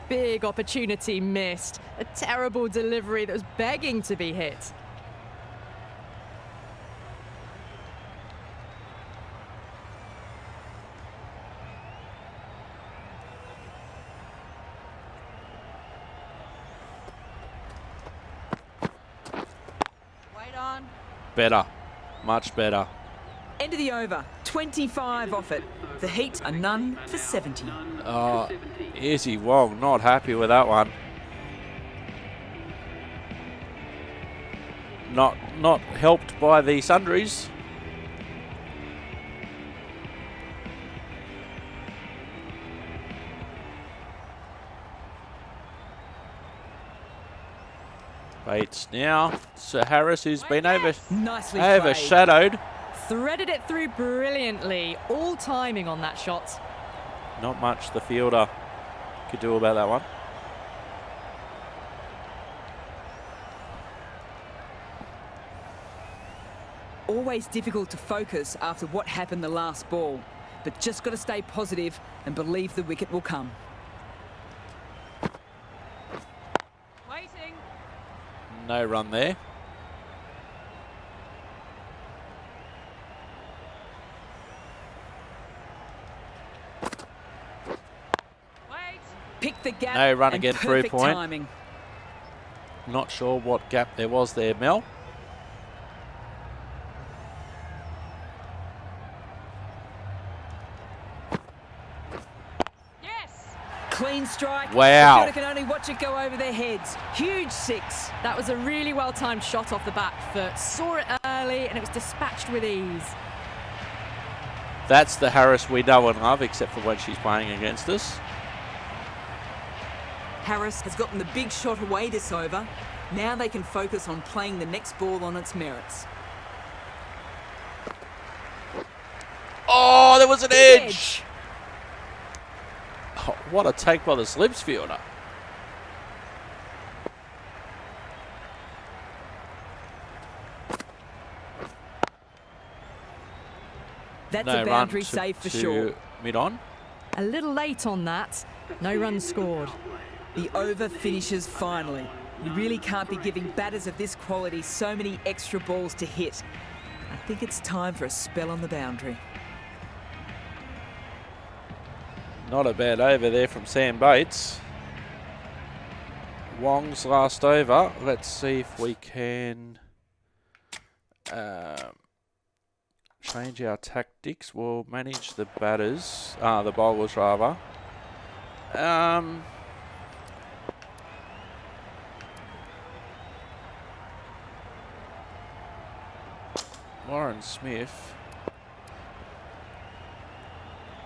Speaker 2: Big opportunity missed. A terrible delivery that was begging to be hit.
Speaker 5: Wait on.
Speaker 1: Better. Much better.
Speaker 3: End of the over. 25 off it. The Heat are none for 70.
Speaker 1: Izzy Wong not happy with that one. Not helped by the sundries. Bates now. Sir Harris, who's been
Speaker 3: Nicely played.
Speaker 1: overshadowed.
Speaker 2: Threaded it through brilliantly. All timing on that shot.
Speaker 1: Not much the fielder could do about that one.
Speaker 3: Always difficult to focus after what happened the last ball, but just got to stay positive and believe the wicket will come.
Speaker 5: Waiting.
Speaker 1: No run there.
Speaker 5: Wait.
Speaker 3: Pick the gap.
Speaker 1: No run
Speaker 3: and
Speaker 1: again, through
Speaker 3: perfect
Speaker 1: point.
Speaker 3: timing.
Speaker 1: Not sure what gap there was there, Mel.
Speaker 5: Yes.
Speaker 3: Clean strike.
Speaker 1: Wow.
Speaker 3: The fielder can only watch it go over their heads. Huge six.
Speaker 2: That was a really well-timed shot off the back foot. Saw it early and it was dispatched with ease.
Speaker 1: That's the Harris we know and love, except for when she's playing against us.
Speaker 3: Harris has gotten the big shot away this over. Now they can focus on playing the next ball on its merits.
Speaker 1: Oh, there was an
Speaker 3: Big
Speaker 1: edge. Oh, what a take by the slips fielder.
Speaker 3: That's
Speaker 1: No
Speaker 3: a boundary
Speaker 1: run
Speaker 3: save for
Speaker 1: to
Speaker 3: sure.
Speaker 1: mid-on.
Speaker 2: A little late on that. No runs scored.
Speaker 3: The over finishes finally. You really can't be giving batters of this quality so many extra balls to hit. I think it's time for a spell on the boundary.
Speaker 1: Not a bad over there from Sam Bates. Wong's last over. Let's see if we can change our tactics. We'll manage the batters, the bowlers rather. Warren Smith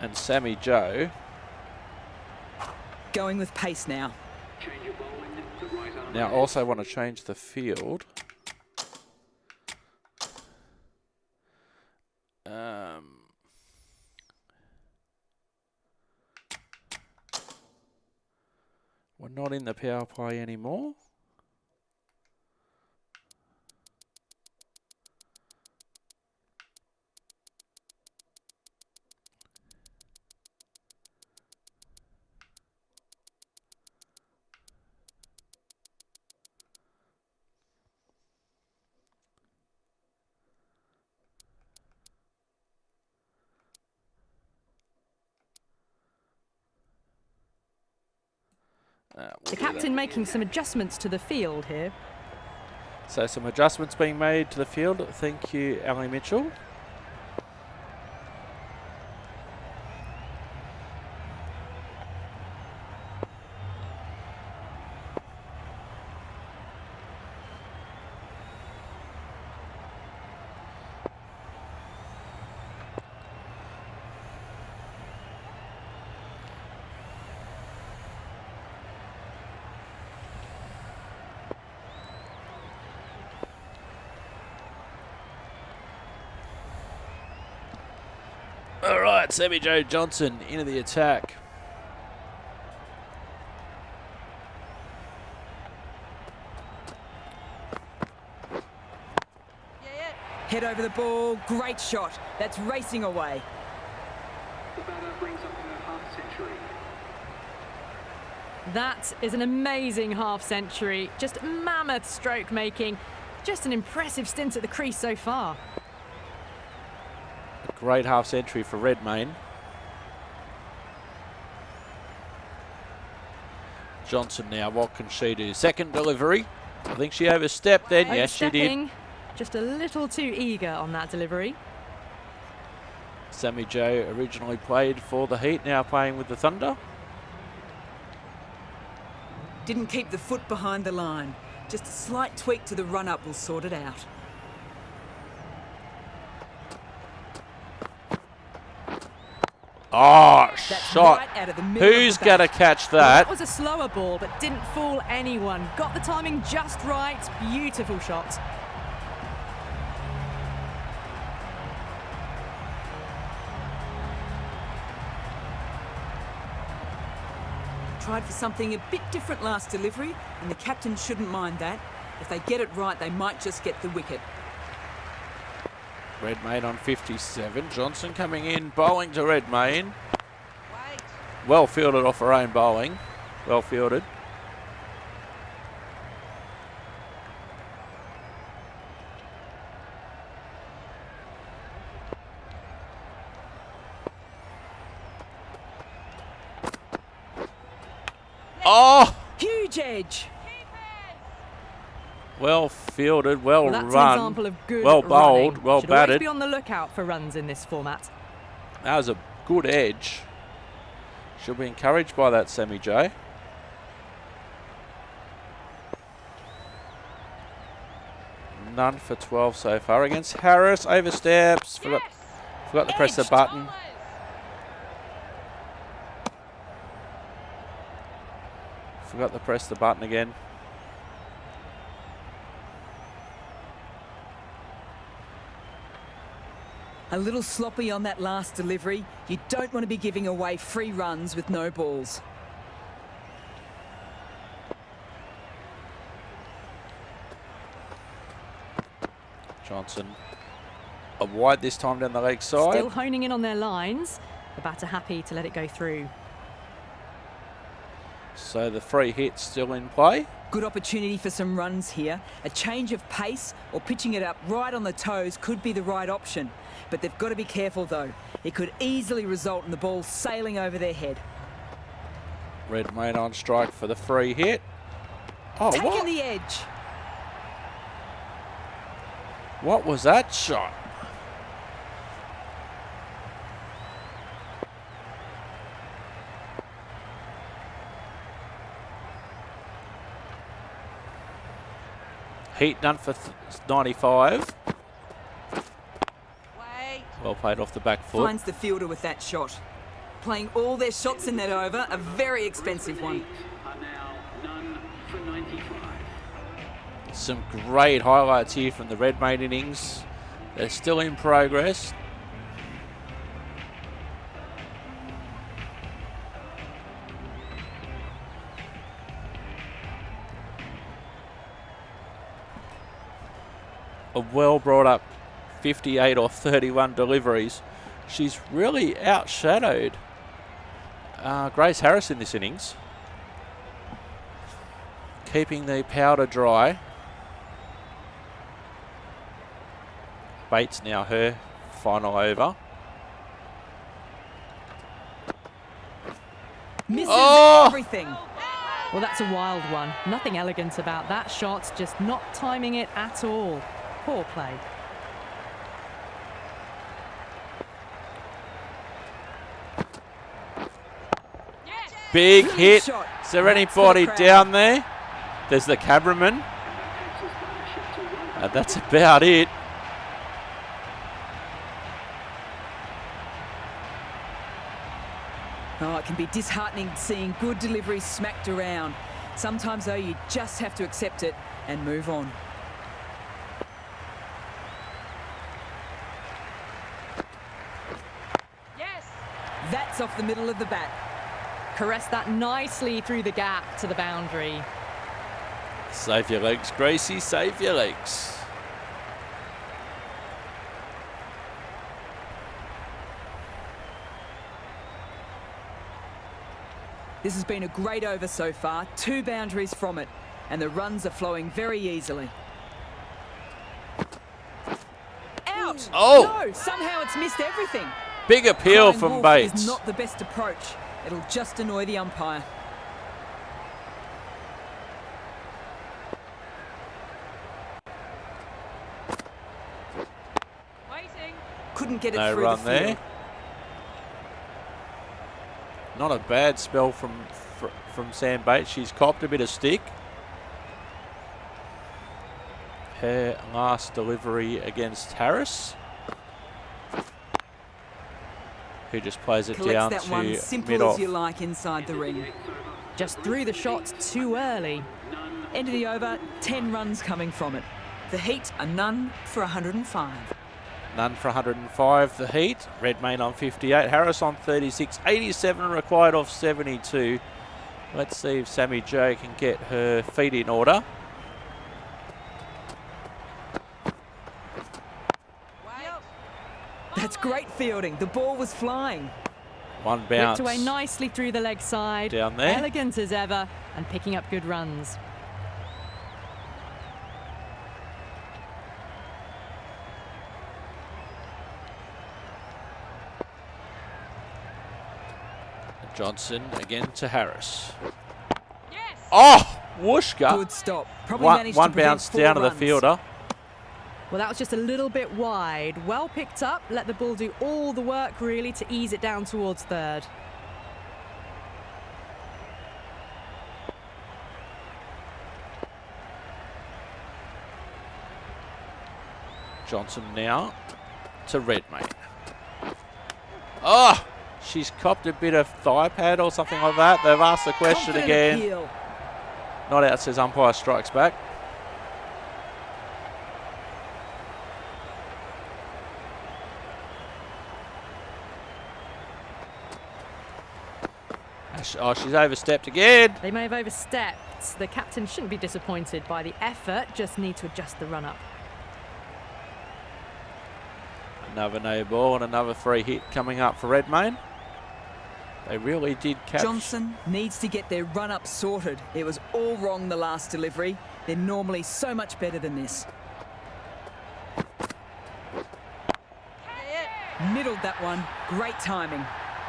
Speaker 1: and Sammy Joe.
Speaker 3: Going with pace now.
Speaker 6: Change your bowling to right arm.
Speaker 1: Now also want to change the field. We're not in the power play anymore.
Speaker 2: The captain making some adjustments to the field here.
Speaker 1: So some adjustments being made to the field. Thank you, Ali Mitchell. All right, Sammy Joe Johnson into the attack.
Speaker 5: Yeah.
Speaker 3: Head over the ball. Great shot. That's racing away.
Speaker 6: The batter brings up her half century.
Speaker 2: That is an amazing half century. Just mammoth stroke making. Just an impressive stint at the crease so far.
Speaker 1: Great half century for Redmayne. Johnson now, what can she do? Second delivery. I think she overstepped then. Yes, she did.
Speaker 2: Overstepping, just a little too eager on that delivery.
Speaker 1: Sammy Joe originally played for the Heat, now playing with the Thunder.
Speaker 3: Didn't keep the foot behind the line. Just a slight tweak to the run-up will sort it out.
Speaker 1: Oh,
Speaker 3: That's
Speaker 1: shot.
Speaker 3: right out of the middle of
Speaker 1: Who's
Speaker 3: the
Speaker 1: going to
Speaker 3: bat.
Speaker 1: catch
Speaker 2: Well,
Speaker 1: that?
Speaker 2: that was a slower ball, but didn't fool anyone. Got the timing just right. Beautiful shot.
Speaker 3: Tried for something a bit different last delivery, and the captain shouldn't mind that. If they get it right, they might just get the wicket.
Speaker 1: Redmayne on 57. Johnson coming in, bowling to Redmayne.
Speaker 5: Wait.
Speaker 1: Well fielded off her own bowling. Well fielded. Oh!
Speaker 3: Huge edge.
Speaker 1: Well fielded, well,
Speaker 2: Well, that's
Speaker 1: run.
Speaker 2: an example of good
Speaker 1: well bowled,
Speaker 2: running.
Speaker 1: well
Speaker 2: Should
Speaker 1: batted.
Speaker 2: always be on the lookout for runs in this format.
Speaker 1: That was a good edge. She'll be encouraged by that, Sammy J. None for 12 so far against Harris. Oversteps. Forgot to press the
Speaker 3: Edged.
Speaker 1: button. Forgot to press the button again.
Speaker 3: A little sloppy on that last delivery. You don't want to be giving away free runs with no balls.
Speaker 1: Johnson. A wide this time down the leg side.
Speaker 2: Still honing in on their lines. The batter happy to let it go through.
Speaker 1: So the free hit still in play.
Speaker 3: Good opportunity for some runs here. A change of pace or pitching it up right on the toes could be the right option. But they've got to be careful though. It could easily result in the ball sailing over their head.
Speaker 1: Redmayne on strike for the free hit. Oh,
Speaker 3: Taking
Speaker 1: what?
Speaker 3: the edge.
Speaker 1: What was that shot? Heat done for 95.
Speaker 5: Wait.
Speaker 1: Well played off the back foot.
Speaker 3: Finds the fielder with that shot. Playing all their shots in that over, a very expensive one.
Speaker 6: Are now none for 95.
Speaker 1: Some great highlights here from the Redmayne innings. They're still in progress. A well brought up 58 or 31 deliveries. She's really outshadowed Grace Harris in this innings. Keeping the powder dry. Bates now her final over.
Speaker 3: Misses
Speaker 1: Oh!
Speaker 3: everything.
Speaker 2: Well, that's a wild one. Nothing elegant about that shot, just not timing it at all. Poor play.
Speaker 5: Yes.
Speaker 1: Big
Speaker 3: Brilliant
Speaker 1: hit.
Speaker 3: shot.
Speaker 1: Is there
Speaker 3: That's for the
Speaker 1: anybody
Speaker 3: crowd.
Speaker 1: down there? There's the cameraman. And that's about it.
Speaker 3: Oh, it can be disheartening seeing good deliveries smacked around. Sometimes, though, you just have to accept it and move on.
Speaker 5: Yes.
Speaker 3: That's off the middle of the bat.
Speaker 2: Caressed that nicely through the gap to the boundary.
Speaker 1: Save your legs, Gracie. Save your legs.
Speaker 3: This has been a great over so far. 2 boundaries from it. And the runs are flowing very easily. Out!
Speaker 1: Oh!
Speaker 3: No! Somehow it's missed everything.
Speaker 1: Big appeal
Speaker 3: Crying
Speaker 1: from
Speaker 3: wolf
Speaker 1: Bates.
Speaker 3: is not the best approach. It'll just annoy the umpire.
Speaker 5: Waiting.
Speaker 3: Couldn't get it
Speaker 1: No
Speaker 3: through
Speaker 1: run
Speaker 3: the
Speaker 1: there.
Speaker 3: field.
Speaker 1: Not a bad spell from Sam Bates. She's copped a bit of stick. Her last delivery against Harris. who just plays it
Speaker 3: Collects
Speaker 1: down
Speaker 3: that
Speaker 1: to
Speaker 3: one simple
Speaker 1: mid-off.
Speaker 3: as you like inside the ring.
Speaker 2: Just threw the shot too early.
Speaker 3: End of the over, 10 runs coming from it. The Heat are none for 105.
Speaker 1: None for 105, the Heat. Redmayne on 58, Harris on 36, 87 required off 72. Let's see if Sammy Jo can get her feet in order.
Speaker 3: That's great fielding. The ball was flying.
Speaker 1: One bounce.
Speaker 2: Whipped away nicely through the leg side.
Speaker 1: Down there.
Speaker 2: Elegant as ever and picking up good runs.
Speaker 1: Johnson again to Harris.
Speaker 5: Yes.
Speaker 1: Oh, whooshka.
Speaker 3: Good stop. Probably
Speaker 1: One
Speaker 3: managed to prevent
Speaker 1: bounce
Speaker 3: 4
Speaker 1: down to the
Speaker 3: runs.
Speaker 1: fielder.
Speaker 2: Well, that was just a little bit wide. Well picked up. Let the ball do all the work, really, to ease it down towards third.
Speaker 1: Johnson now to Redmayne. Oh, she's copped a bit of thigh pad or something like that. They've asked the question
Speaker 3: Confident
Speaker 1: again.
Speaker 3: appeal.
Speaker 1: Not out, says umpire, strikes back. Oh, she's overstepped again.
Speaker 2: They may have overstepped. The captain shouldn't be disappointed by the effort, just need to adjust the run-up.
Speaker 1: Another no ball and another free hit coming up for Redmayne. They really did catch.
Speaker 3: Johnson needs to get their run-up sorted. It was all wrong the last delivery. They're normally so much better than this. Middled that one. Great timing.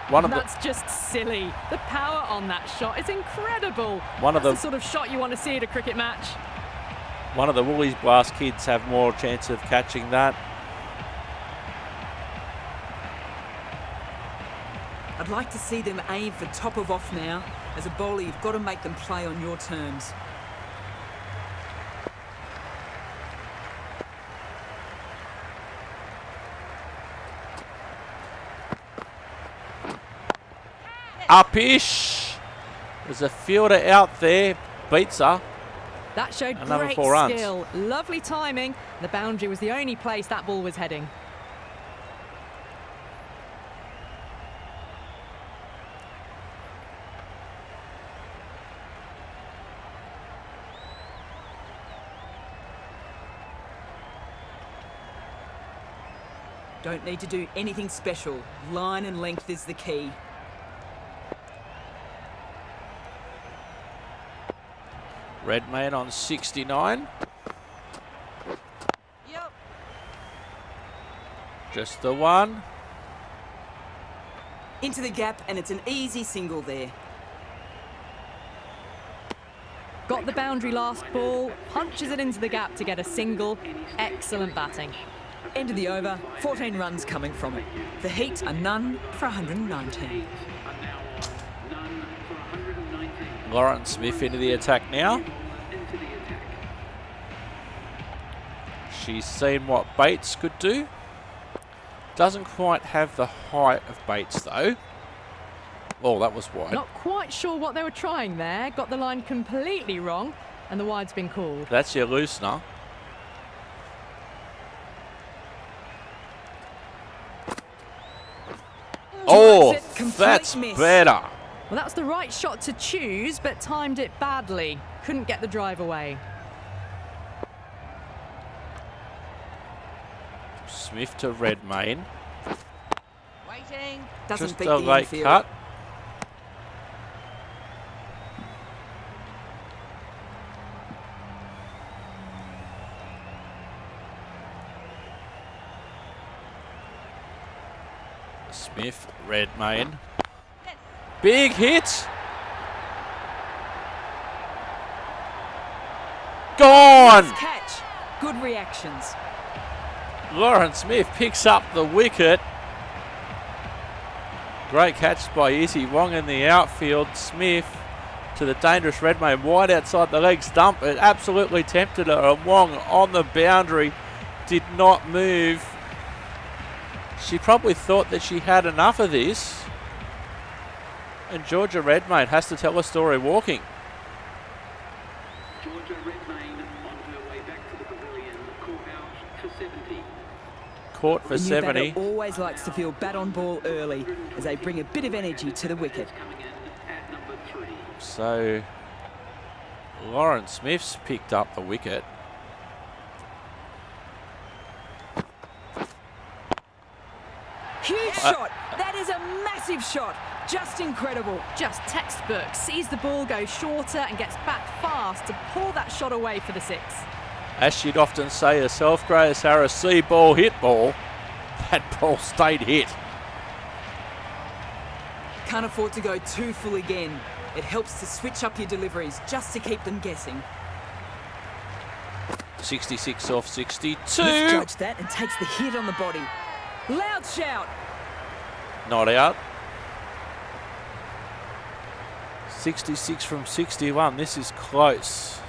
Speaker 2: That's just silly. The power on that shot is incredible. That's the sort of shot you want to see at a cricket match.
Speaker 1: One of the Woolies Blast kids have more chance of catching that.
Speaker 3: I'd like to see them aim for top of off now. As a bowler, you've got to make them play on your terms.
Speaker 1: Upish. There's a fielder out there. Beats her.
Speaker 2: That showed
Speaker 1: Another
Speaker 2: great
Speaker 1: 4 runs.
Speaker 2: skill. Lovely timing. The boundary was the only place that ball was heading.
Speaker 3: Don't need to do anything special. Line and length is the key.
Speaker 1: Redmayne on 69.
Speaker 5: Yep.
Speaker 1: Just the one.
Speaker 3: Into the gap, and it's an easy single there.
Speaker 2: Got the boundary last ball, punches it into the gap to get a single. Excellent batting.
Speaker 3: End of the over, 14 runs coming from it. The Heat are none for 119.
Speaker 1: Lauren Smith into the attack now. She's seen what Bates could do. Doesn't quite have the height of Bates though. Oh, that was wide.
Speaker 2: Not quite sure what they were trying there. Got the line completely wrong, and the wide's been called.
Speaker 1: That's your loosener. Oh, that's better.
Speaker 2: Well, that's the right shot to choose, but timed it badly. Couldn't get the drive away.
Speaker 1: Smith to Redmayne.
Speaker 5: Waiting.
Speaker 3: Doesn't
Speaker 1: Just
Speaker 3: beat
Speaker 1: a
Speaker 3: the
Speaker 1: late
Speaker 3: infield.
Speaker 1: cut. Smith, Redmayne.
Speaker 5: Yes.
Speaker 1: Big hit. Gone.
Speaker 3: Nice catch. Good reactions.
Speaker 1: Lauren Smith picks up the wicket. Great catch by Izzy Wong in the outfield. Smith to the dangerous Redmayne, wide outside the leg stump. It absolutely tempted her, and Wong on the boundary did not move. She probably thought that she had enough of this. And Georgia Redmayne has to tell a story walking.
Speaker 6: Georgia Redmayne on her way back to the pavilion, caught out for 70.
Speaker 1: Caught for
Speaker 3: The new
Speaker 1: 70.
Speaker 3: batter always likes to feel bat on ball early as they bring a bit of energy to the wicket.
Speaker 6: Coming in at number 3.
Speaker 1: So Lauren Smith's picked up the wicket.
Speaker 3: Huge shot. That is a massive shot. Just incredible.
Speaker 2: Just textbook. Sees the ball go shorter and gets back fast to pull that shot away for the 6.
Speaker 1: As she'd often say herself, Grace Harris, see ball, hit ball. That ball stayed hit.
Speaker 3: Can't afford to go too full again. It helps to switch up your deliveries just to keep them guessing.
Speaker 1: 66 off 62.
Speaker 3: Misjudged that and takes the hit on the body. Loud shout.
Speaker 1: Not out. 66 from 61. This is close.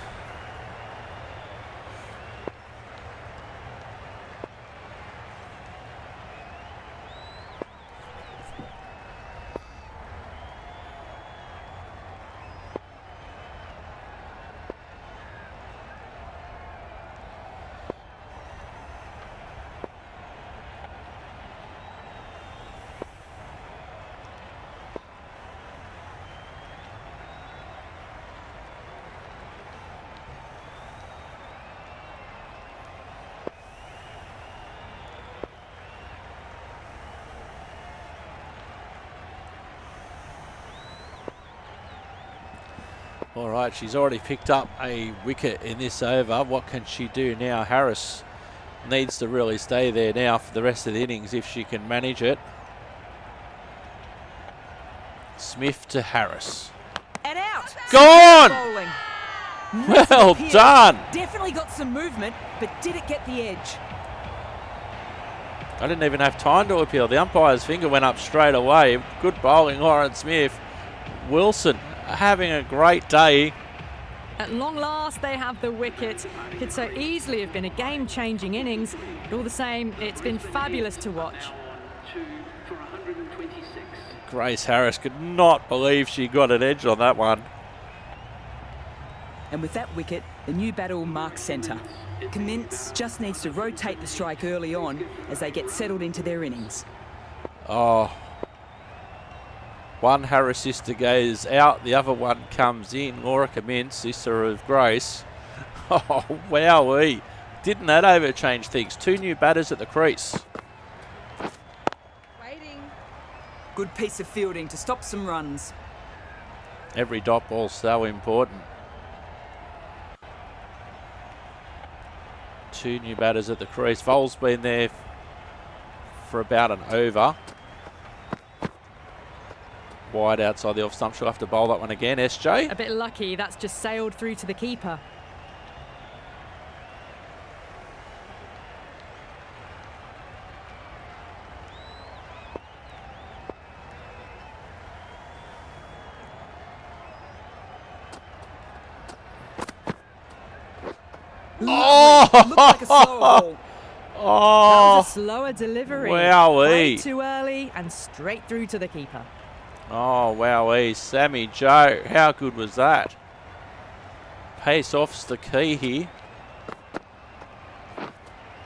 Speaker 1: All right, she's already picked up a wicket in this over. What can she do now? Harris needs to really stay there now for the rest of the innings if she can manage it. Smith to Harris.
Speaker 3: And out.
Speaker 1: Gone!
Speaker 3: Bowling.
Speaker 1: Well
Speaker 3: Massive
Speaker 1: done.
Speaker 3: Definitely got some movement, but did it get the edge?
Speaker 1: I didn't even have time to appeal. The umpire's finger went up straight away. Good bowling, Lauren Smith. Wilson having a great day.
Speaker 2: At long last, they have the wicket. Could so easily have been a game-changing innings, but all the same, it's been fabulous to watch.
Speaker 6: Now on 2 for 126.
Speaker 1: Grace Harris could not believe she got an edge on that one.
Speaker 3: And with that wicket, the new batter will mark centre. Commence just needs to rotate the strike early on as they get settled into their innings.
Speaker 1: Oh. One Harris sister goes out, the other one comes in. Laura Commence, sister of Grace. Oh, wowee. Didn't that overchange things? 2 new batters at the crease.
Speaker 5: Waiting.
Speaker 3: Good piece of fielding to stop some runs.
Speaker 1: Every dot ball so important. 2 new batters at the crease. Vol's been there for about an over. Wide outside the off stump. She'll have to bowl that one again. SJ.
Speaker 2: A bit lucky, that's just sailed through to the keeper.
Speaker 1: Oh!
Speaker 3: Looked like a slower ball.
Speaker 2: That
Speaker 1: Oh!
Speaker 2: was a slower delivery.
Speaker 1: Wowee.
Speaker 2: Way too early and straight through to the keeper.
Speaker 1: Oh, wowee. Sammy Joe. How good was that? Pace off's the key here.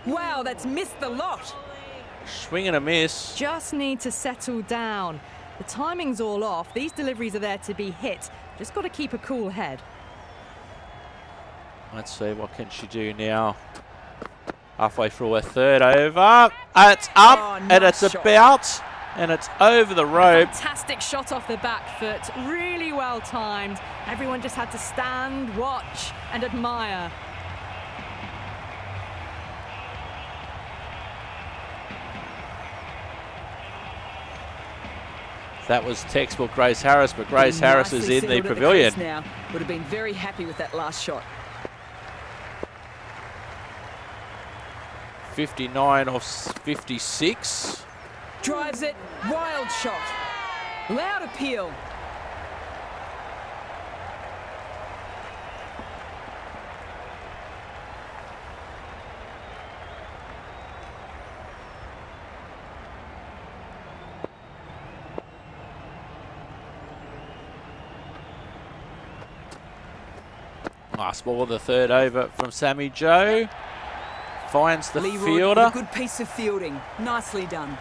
Speaker 3: Wow, that's missed the lot.
Speaker 1: Swing and a miss.
Speaker 2: Just need to settle down. The timing's all off. These deliveries are there to be hit. Just got to keep a cool head.
Speaker 1: Let's see, what can she do now? Halfway through her 3rd over. It's up,
Speaker 3: Oh,
Speaker 1: and
Speaker 3: nice
Speaker 1: it's
Speaker 3: shot.
Speaker 1: about, and it's over the rope.
Speaker 2: Fantastic shot off the back foot. Really well timed. Everyone just had to stand, watch, and admire.
Speaker 1: That was textbook Grace Harris, but Grace Harris is
Speaker 3: Nicely
Speaker 1: in the
Speaker 3: settled at
Speaker 1: pavilion.
Speaker 3: crease now. Would have been very happy with that last shot.
Speaker 1: 59 off 56.
Speaker 3: Drives it. Wild shot. Loud appeal.
Speaker 1: Nice ball, the third over from Sammy Joe. Finds the
Speaker 3: Leroy
Speaker 1: fielder.
Speaker 3: with a good piece of fielding. Nicely done.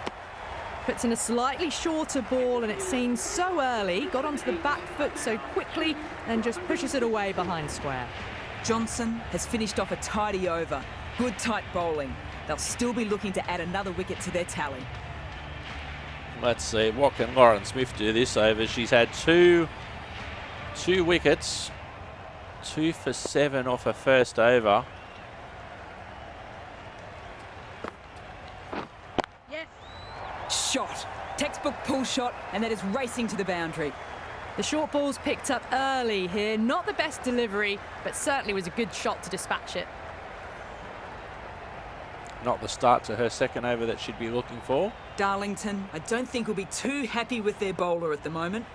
Speaker 2: Puts in a slightly shorter ball, and it seems so early. Got onto the back foot so quickly and just pushes it away behind square.
Speaker 3: Johnson has finished off a tidy over. Good tight bowling. They'll still be looking to add another wicket to their tally.
Speaker 1: Let's see, what can Lauren Smith do this over? She's had two wickets, 2 for 7 off her first over.
Speaker 5: Yes.
Speaker 3: Shot. Textbook pull shot, and that is racing to the boundary.
Speaker 2: The short ball's picked up early here. Not the best delivery, but certainly was a good shot to dispatch it.
Speaker 1: Not the start to her second over that she'd be looking for.
Speaker 3: Darlington, I don't think will be too happy with their bowler at the moment.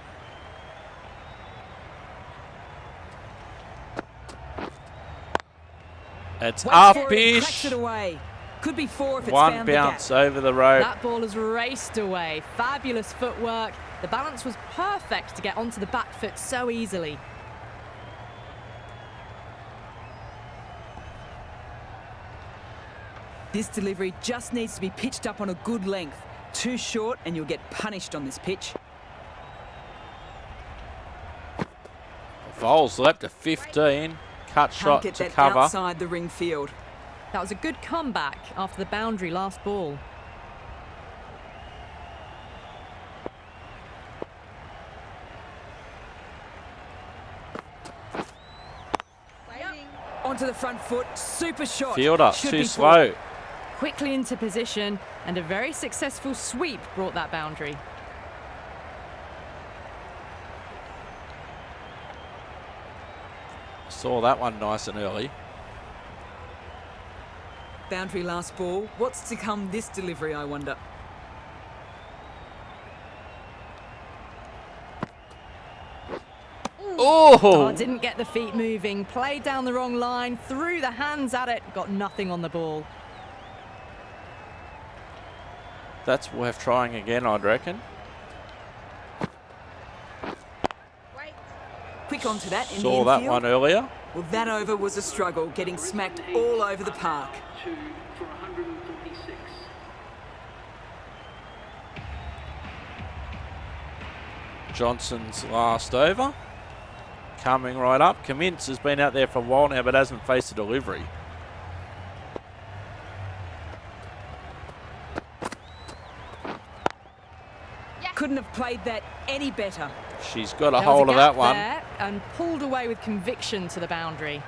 Speaker 1: It's
Speaker 3: Waits for it and
Speaker 1: up-ish.
Speaker 3: cracks it away. Could be 4 if it's
Speaker 1: One
Speaker 3: found
Speaker 1: bounce
Speaker 3: the gap.
Speaker 1: over the rope.
Speaker 2: That ball has raced away. Fabulous footwork. The balance was perfect to get onto the back foot so easily.
Speaker 3: This delivery just needs to be pitched up on a good length. Too short and you'll get punished on this pitch.
Speaker 1: Vols leapt to 15. Cut
Speaker 3: Can't
Speaker 1: shot
Speaker 3: get
Speaker 1: to
Speaker 3: that
Speaker 1: cover.
Speaker 3: outside the ring field.
Speaker 2: That was a good comeback after the boundary last ball.
Speaker 5: Waiting.
Speaker 3: Onto the front foot. Super shot.
Speaker 1: Fielder,
Speaker 3: Should
Speaker 1: too
Speaker 3: be
Speaker 1: slow.
Speaker 3: four.
Speaker 2: Quickly into position, and a very successful sweep brought that boundary.
Speaker 1: Saw that one nice and early.
Speaker 3: Boundary last ball. What's to come this delivery, I wonder?
Speaker 2: Oh,
Speaker 1: Oh!
Speaker 2: didn't get the feet moving. Played down the wrong line, threw the hands at it, got nothing on the ball.
Speaker 1: That's worth trying again, I'd reckon.
Speaker 5: Wait.
Speaker 3: Quick onto that in
Speaker 1: Saw
Speaker 3: the
Speaker 1: that
Speaker 3: infield.
Speaker 1: one earlier.
Speaker 3: Well, that over was a struggle, getting smacked all over the park.
Speaker 6: 2 for 146.
Speaker 1: Johnson's last over. Coming right up. Cummins has been out there for a while now, but hasn't faced a delivery.
Speaker 3: Couldn't have played that any better.
Speaker 1: She's got a
Speaker 2: There was
Speaker 1: hold of
Speaker 2: gap
Speaker 1: that one.
Speaker 2: there and pulled away with conviction to the boundary.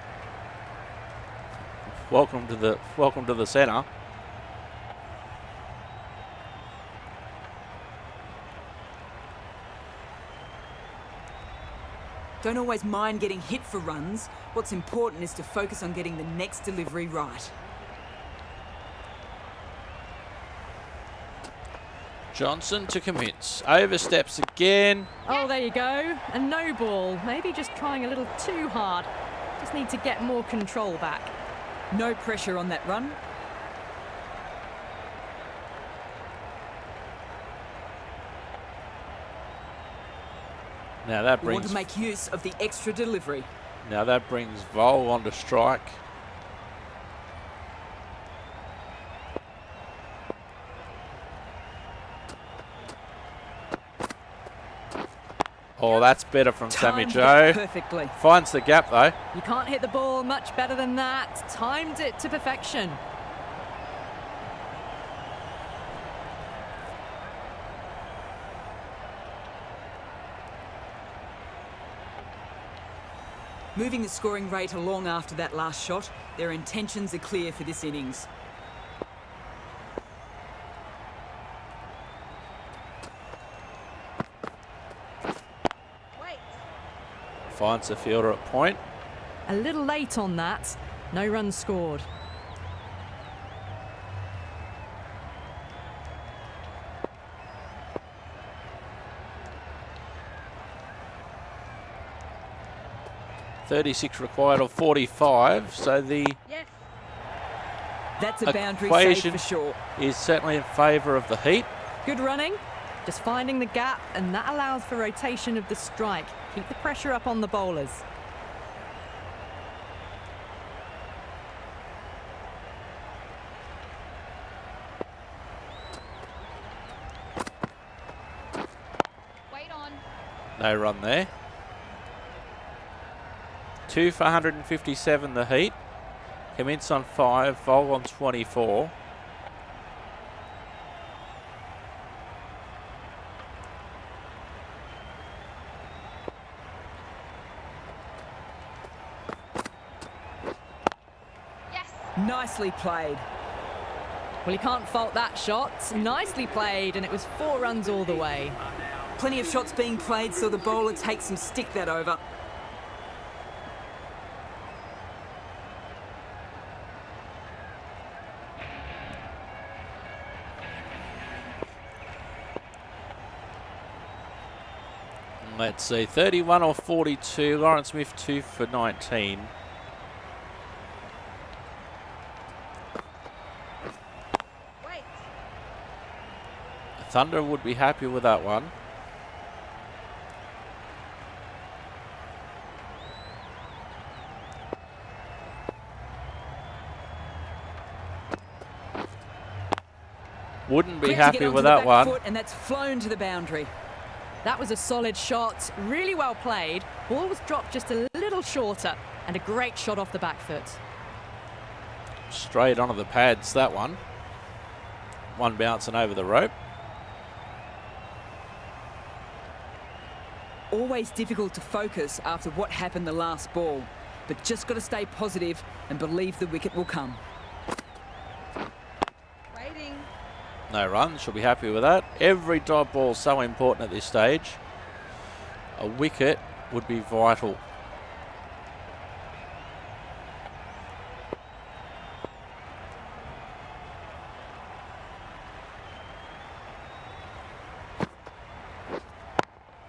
Speaker 1: Welcome to the centre.
Speaker 3: Don't always mind getting hit for runs. What's important is to focus on getting the next delivery right.
Speaker 1: Johnson to Cummins. Oversteps again.
Speaker 2: Oh, there you go. A no ball. Maybe just trying a little too hard. Just need to get more control back.
Speaker 3: No pressure on that run.
Speaker 1: Now that
Speaker 3: We want
Speaker 1: brings
Speaker 3: to make use of the extra delivery.
Speaker 1: Vol onto strike. Oh, that's better from Sammy
Speaker 3: Timed
Speaker 1: Joe.
Speaker 3: it perfectly.
Speaker 1: Finds the gap though.
Speaker 2: You can't hit the ball much better than that. Timed it to perfection.
Speaker 3: Moving the scoring rate along after that last shot, their intentions are clear for this innings.
Speaker 5: Wait.
Speaker 1: Finds the fielder at point.
Speaker 2: A little late on that. No runs scored.
Speaker 1: .36 required of 45, so the
Speaker 5: Yes.
Speaker 3: That's a boundary save
Speaker 1: equation
Speaker 3: for sure.
Speaker 1: is certainly in favour of the Heat.
Speaker 2: Good running. Just finding the gap, and that allows for rotation of the strike. Keep the pressure up on the bowlers.
Speaker 1: No run there. 2 for 157 the heat. Commence on 5, Vol on 24.
Speaker 5: Yes.
Speaker 3: Nicely played.
Speaker 2: Well, you can't fault that shot. Nicely played, and it was 4 runs all the way.
Speaker 3: Plenty of shots being played, so the bowler takes some stick that over.
Speaker 1: Let's see, 31 or 42. Lawrence Smith 2 for 19.
Speaker 5: Wait.
Speaker 1: Thunder would be happy with that one. Wouldn't be
Speaker 3: Quick to get
Speaker 1: happy
Speaker 3: onto
Speaker 1: with
Speaker 3: the
Speaker 1: that
Speaker 3: back
Speaker 1: one.
Speaker 3: foot, and that's flown to the boundary.
Speaker 2: That was a solid shot, really well played. Ball was dropped just a little shorter, and a great shot off the back foot.
Speaker 1: Straight onto the pads, that one. One bouncing over the rope.
Speaker 3: Always difficult to focus after what happened the last ball, but just got to stay positive and believe the wicket will come.
Speaker 5: Waiting.
Speaker 1: No run, she'll be happy with that. Every dot ball is so important at this stage. A wicket would be vital.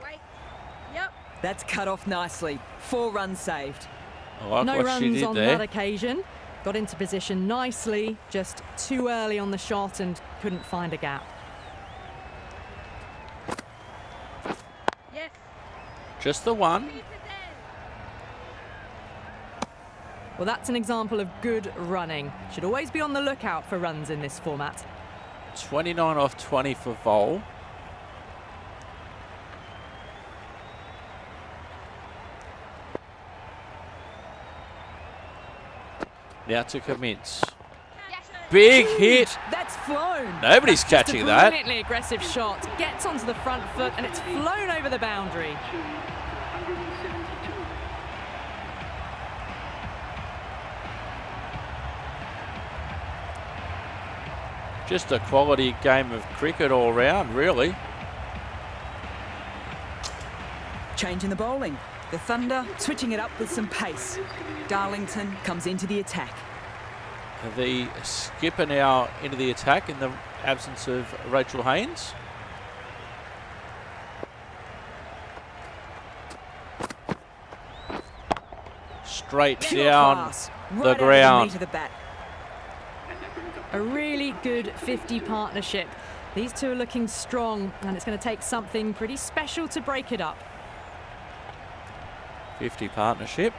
Speaker 5: Wait. Yep.
Speaker 3: That's cut off nicely. 4 runs saved.
Speaker 1: I like
Speaker 2: No
Speaker 1: what she
Speaker 2: runs
Speaker 1: did
Speaker 2: on
Speaker 1: there.
Speaker 2: that occasion. Got into position nicely, just too early on the shot and couldn't find a gap.
Speaker 5: Yes.
Speaker 1: Just the one.
Speaker 5: Keep it there.
Speaker 2: Well, that's an example of good running. Should always be on the lookout for runs in this format.
Speaker 1: 29 off 20 for Vol. Now to commence.
Speaker 5: Yes.
Speaker 1: Big hit.
Speaker 3: That's flown.
Speaker 1: Nobody's
Speaker 2: Just
Speaker 1: catching
Speaker 2: a
Speaker 1: that.
Speaker 2: brilliantly aggressive shot. Gets onto the front foot and it's flown over the boundary.
Speaker 6: 172.
Speaker 1: Just a quality game of cricket all round, really.
Speaker 3: Changing the bowling. The Thunder switching it up with some pace. Darlington comes into the attack.
Speaker 1: The skipper now into the attack in the absence of Rachel Haynes. Straight
Speaker 3: Pure
Speaker 1: down
Speaker 3: class.
Speaker 1: the
Speaker 3: Right out of
Speaker 1: ground.
Speaker 3: meat of the bat.
Speaker 2: A really good 50 partnership. These two are looking strong and it's going to take something pretty special to break it up.
Speaker 1: 50 partnership.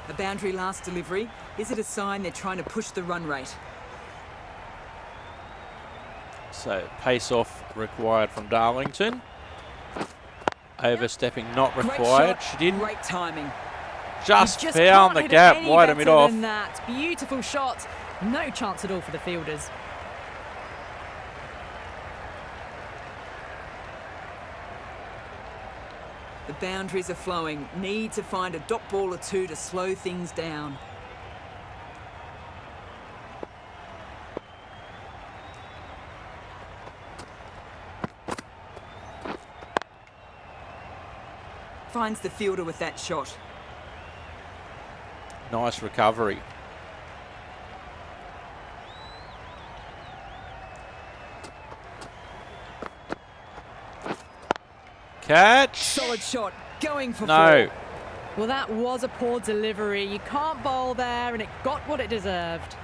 Speaker 3: A boundary last delivery. Is it a sign they're trying to push the run rate?
Speaker 1: So pace off required from Darlington. Overstepping not
Speaker 3: Great
Speaker 1: required.
Speaker 3: shot,
Speaker 1: She didn't.
Speaker 3: Great timing.
Speaker 1: Just
Speaker 2: You
Speaker 1: found
Speaker 2: can't
Speaker 1: the
Speaker 2: hit it
Speaker 1: gap
Speaker 2: any
Speaker 1: wide of
Speaker 2: better
Speaker 1: mid off.
Speaker 2: than that. Beautiful shot. No chance at all for the fielders.
Speaker 3: The boundaries are flowing. Need to find a dot ball or two to slow things down. Finds the fielder with that shot.
Speaker 1: Nice recovery. Catch.
Speaker 3: Solid shot. Going for
Speaker 1: No.
Speaker 3: 4.
Speaker 2: Well, that was a poor delivery. You can't bowl there and it got what it deserved.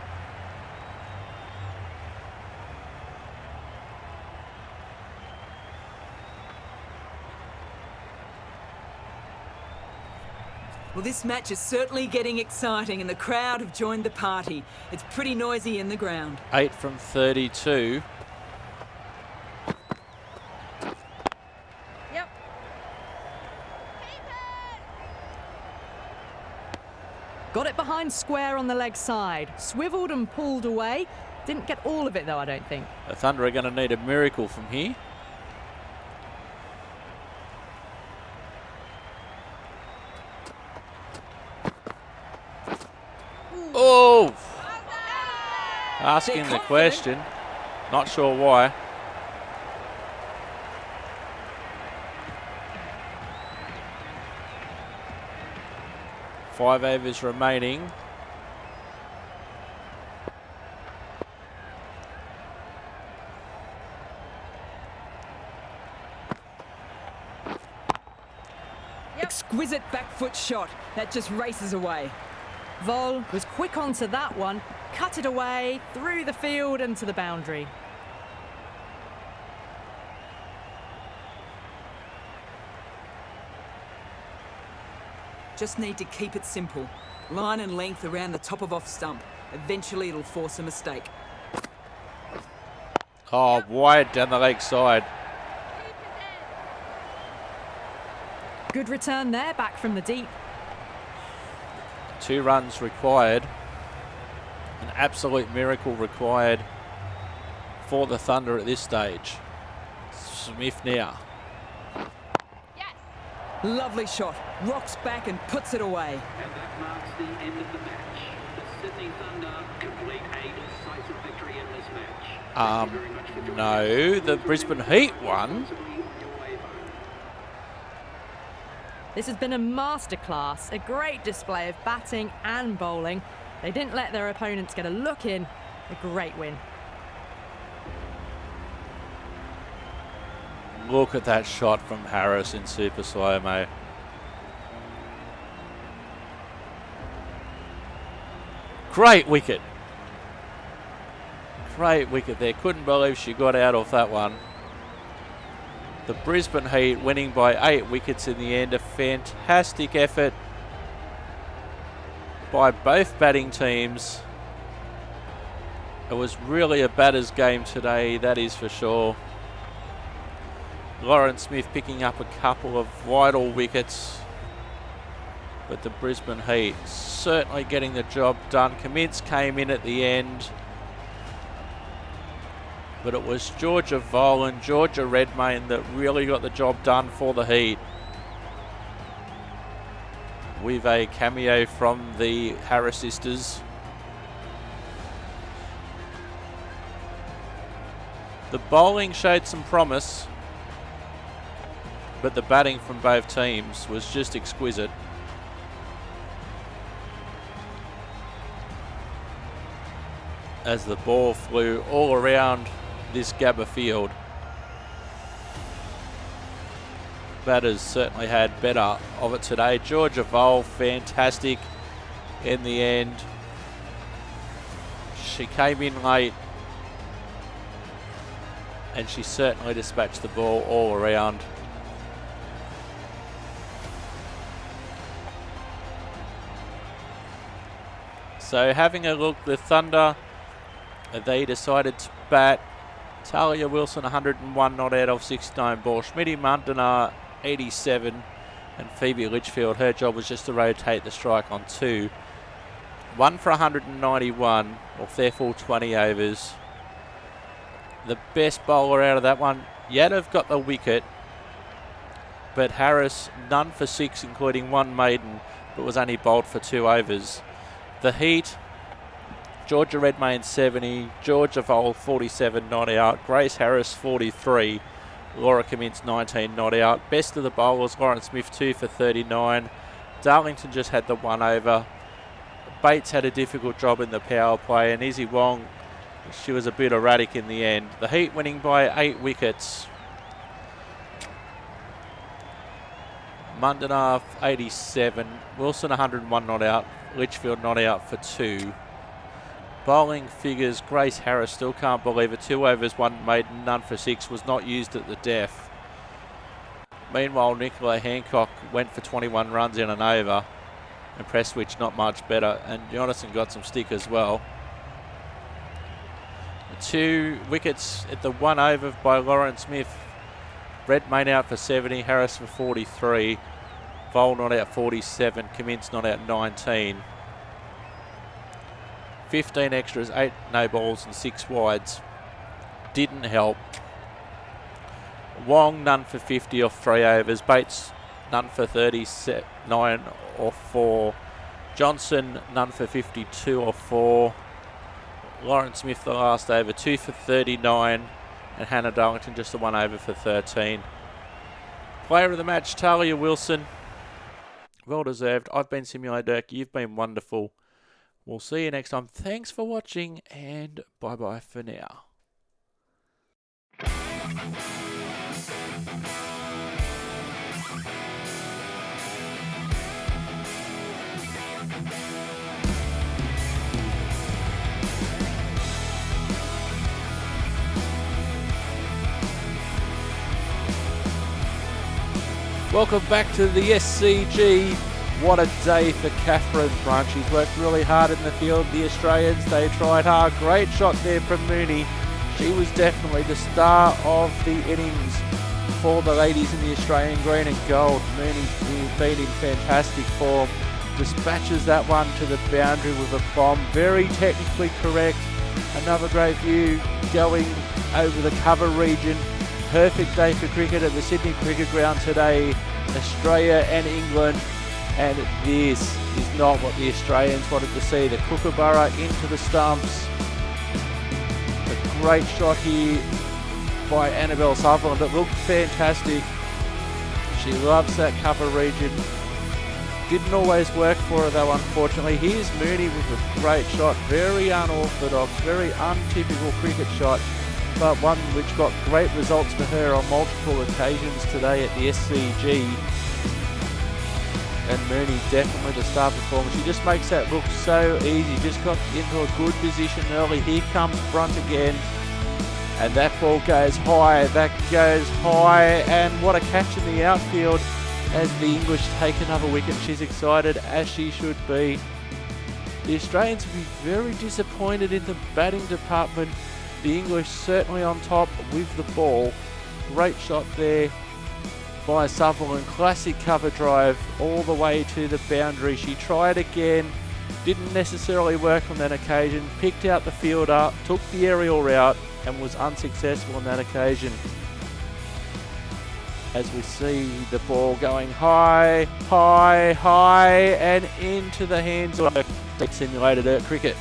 Speaker 3: Well, this match is certainly getting exciting and the crowd have joined the party. It's pretty noisy in the ground.
Speaker 1: 8 from 32.
Speaker 2: line square on the leg side. Swiveled and pulled away. Didn't get all of it though, I don't think.
Speaker 1: The Thunder are going to need a miracle from here. Oh! Asking the question. Not sure why. Five overs remaining.
Speaker 3: Exquisite back foot shot. That just races away.
Speaker 2: Vol was quick onto that one, cut it away, through the field and to the boundary.
Speaker 3: Just need to keep it simple. Line and length around the top of off stump. Eventually it'll force a mistake.
Speaker 1: Oh, wide down the leg side.
Speaker 2: Good return there, back from the deep.
Speaker 1: 2 runs required. An absolute miracle required for the Thunder at this stage. Smith now.
Speaker 3: Lovely shot. Rocks back and puts it away.
Speaker 6: And that marks the end of the match. The Sydney Thunder complete a decisive victory in this match. Thank you very much for joining
Speaker 1: No,
Speaker 6: us.
Speaker 1: the Brisbane Heat won.
Speaker 2: This has been a masterclass, a great display of batting and bowling. They didn't let their opponents get a look in. A great win.
Speaker 1: Look at that shot from Harris in super slow-mo. Great wicket. Great wicket there. Couldn't believe she got out off that one. The Brisbane Heat winning by 8 wickets in the end. A fantastic effort by both batting teams. It was really a batter's game today, that is for sure. Lauren Smith picking up a couple of vital wickets. But the Brisbane Heat certainly getting the job done. Cummins came in at the end. But it was Georgia Vole and Georgia Redmayne that really got the job done for the Heat. With a cameo from the Harris sisters. The bowling showed some promise, but the batting from both teams was just exquisite. As the ball flew all around this Gabba field. Batters certainly had better of it today. Georgia Vole, fantastic in the end. She came in late and she certainly dispatched the ball all around. So having a look, the Thunder, they decided to bat. Talia Wilson 101 not out of 69 ball. Schmitty Mundanar 87 and Phoebe Litchfield, her job was just to rotate the strike on 2. 1 for 191 off their full 20 overs. The best bowler out of that one, Yadav got the wicket, but Harris none for 6 including 1 maiden, but was only bowled for 2 overs. The Heat, Georgia Redmayne 70, Georgia Vole 47 not out, Grace Harris 43, Laura Cummins 19 not out. Best of the bowlers, Lauren Smith 2 for 39, Darlington just had the 1 over, Bates had a difficult job in the power play, and Izzy Wong, she was a bit erratic in the end. The Heat winning by 8 wickets. Mundanar 87, Wilson 101 not out, Litchfield not out for 2. Bowling figures, Grace Harris, still can't believe it. 2 overs, 1 maiden, none for 6, was not used at the death. Meanwhile, Nicola Hancock went for 21 runs in an over, and Prestwich not much better, and Jonathan got some stick as well. 2 wickets at the 1 over by Lauren Smith. Redmayne out for 70, Harris for 43, Vole not out 47, Cummins not out 19. 15 extras, 8 no balls and 6 wides. Didn't help. Wong, none for 50 off 3 overs. Bates, none for 39 off 4. Johnson, none for 52 off 4. Lawrence Smith, the last over, 2 for 39. And Hannah Darlington, just the 1 over for 13. Player of the match, Talia Wilson. Well deserved. I've been Simulator Dirk. You've been wonderful. We'll see you next time. Thanks for watching, and bye-bye for now. Welcome back to the SCG. What a day for Catherine Brunch. She's worked really hard in the field. The Australians, they tried hard. Great shot there from Mooney. She was definitely the star of the innings for the ladies in the Australian green and gold. Mooney's been in fantastic form. Dispatches that one to the boundary with a bomb. Very technically correct. Another great view going over the cover region. Perfect day for cricket at the Sydney Cricket Ground today. Australia and England. And this is not what the Australians wanted to see. The Kookaburra into the stumps. A great shot here by Annabelle Sutherland. It looked fantastic. She loves that cover region. Didn't always work for her though, unfortunately. Here's Mooney with a great shot. Very unorthodox, very untypical cricket shot, but one which got great results for her on multiple occasions today at the SCG. And Mooney definitely the star performer. She just makes that look so easy. Just got into a good position early. Here comes Brunt again. And that ball goes high. That goes high. And what a catch in the outfield as the English take another wicket. She's excited, as she should be. The Australians will be very disappointed in the batting department. The English certainly on top with the ball. Great shot there by Sutherland. Classic cover drive all the way to the boundary. She tried again, didn't necessarily work on that occasion, picked out the fielder, took the aerial route and was unsuccessful on that occasion. As we see the ball going high, high, high and into the hands of Simulator Dirt Cricket.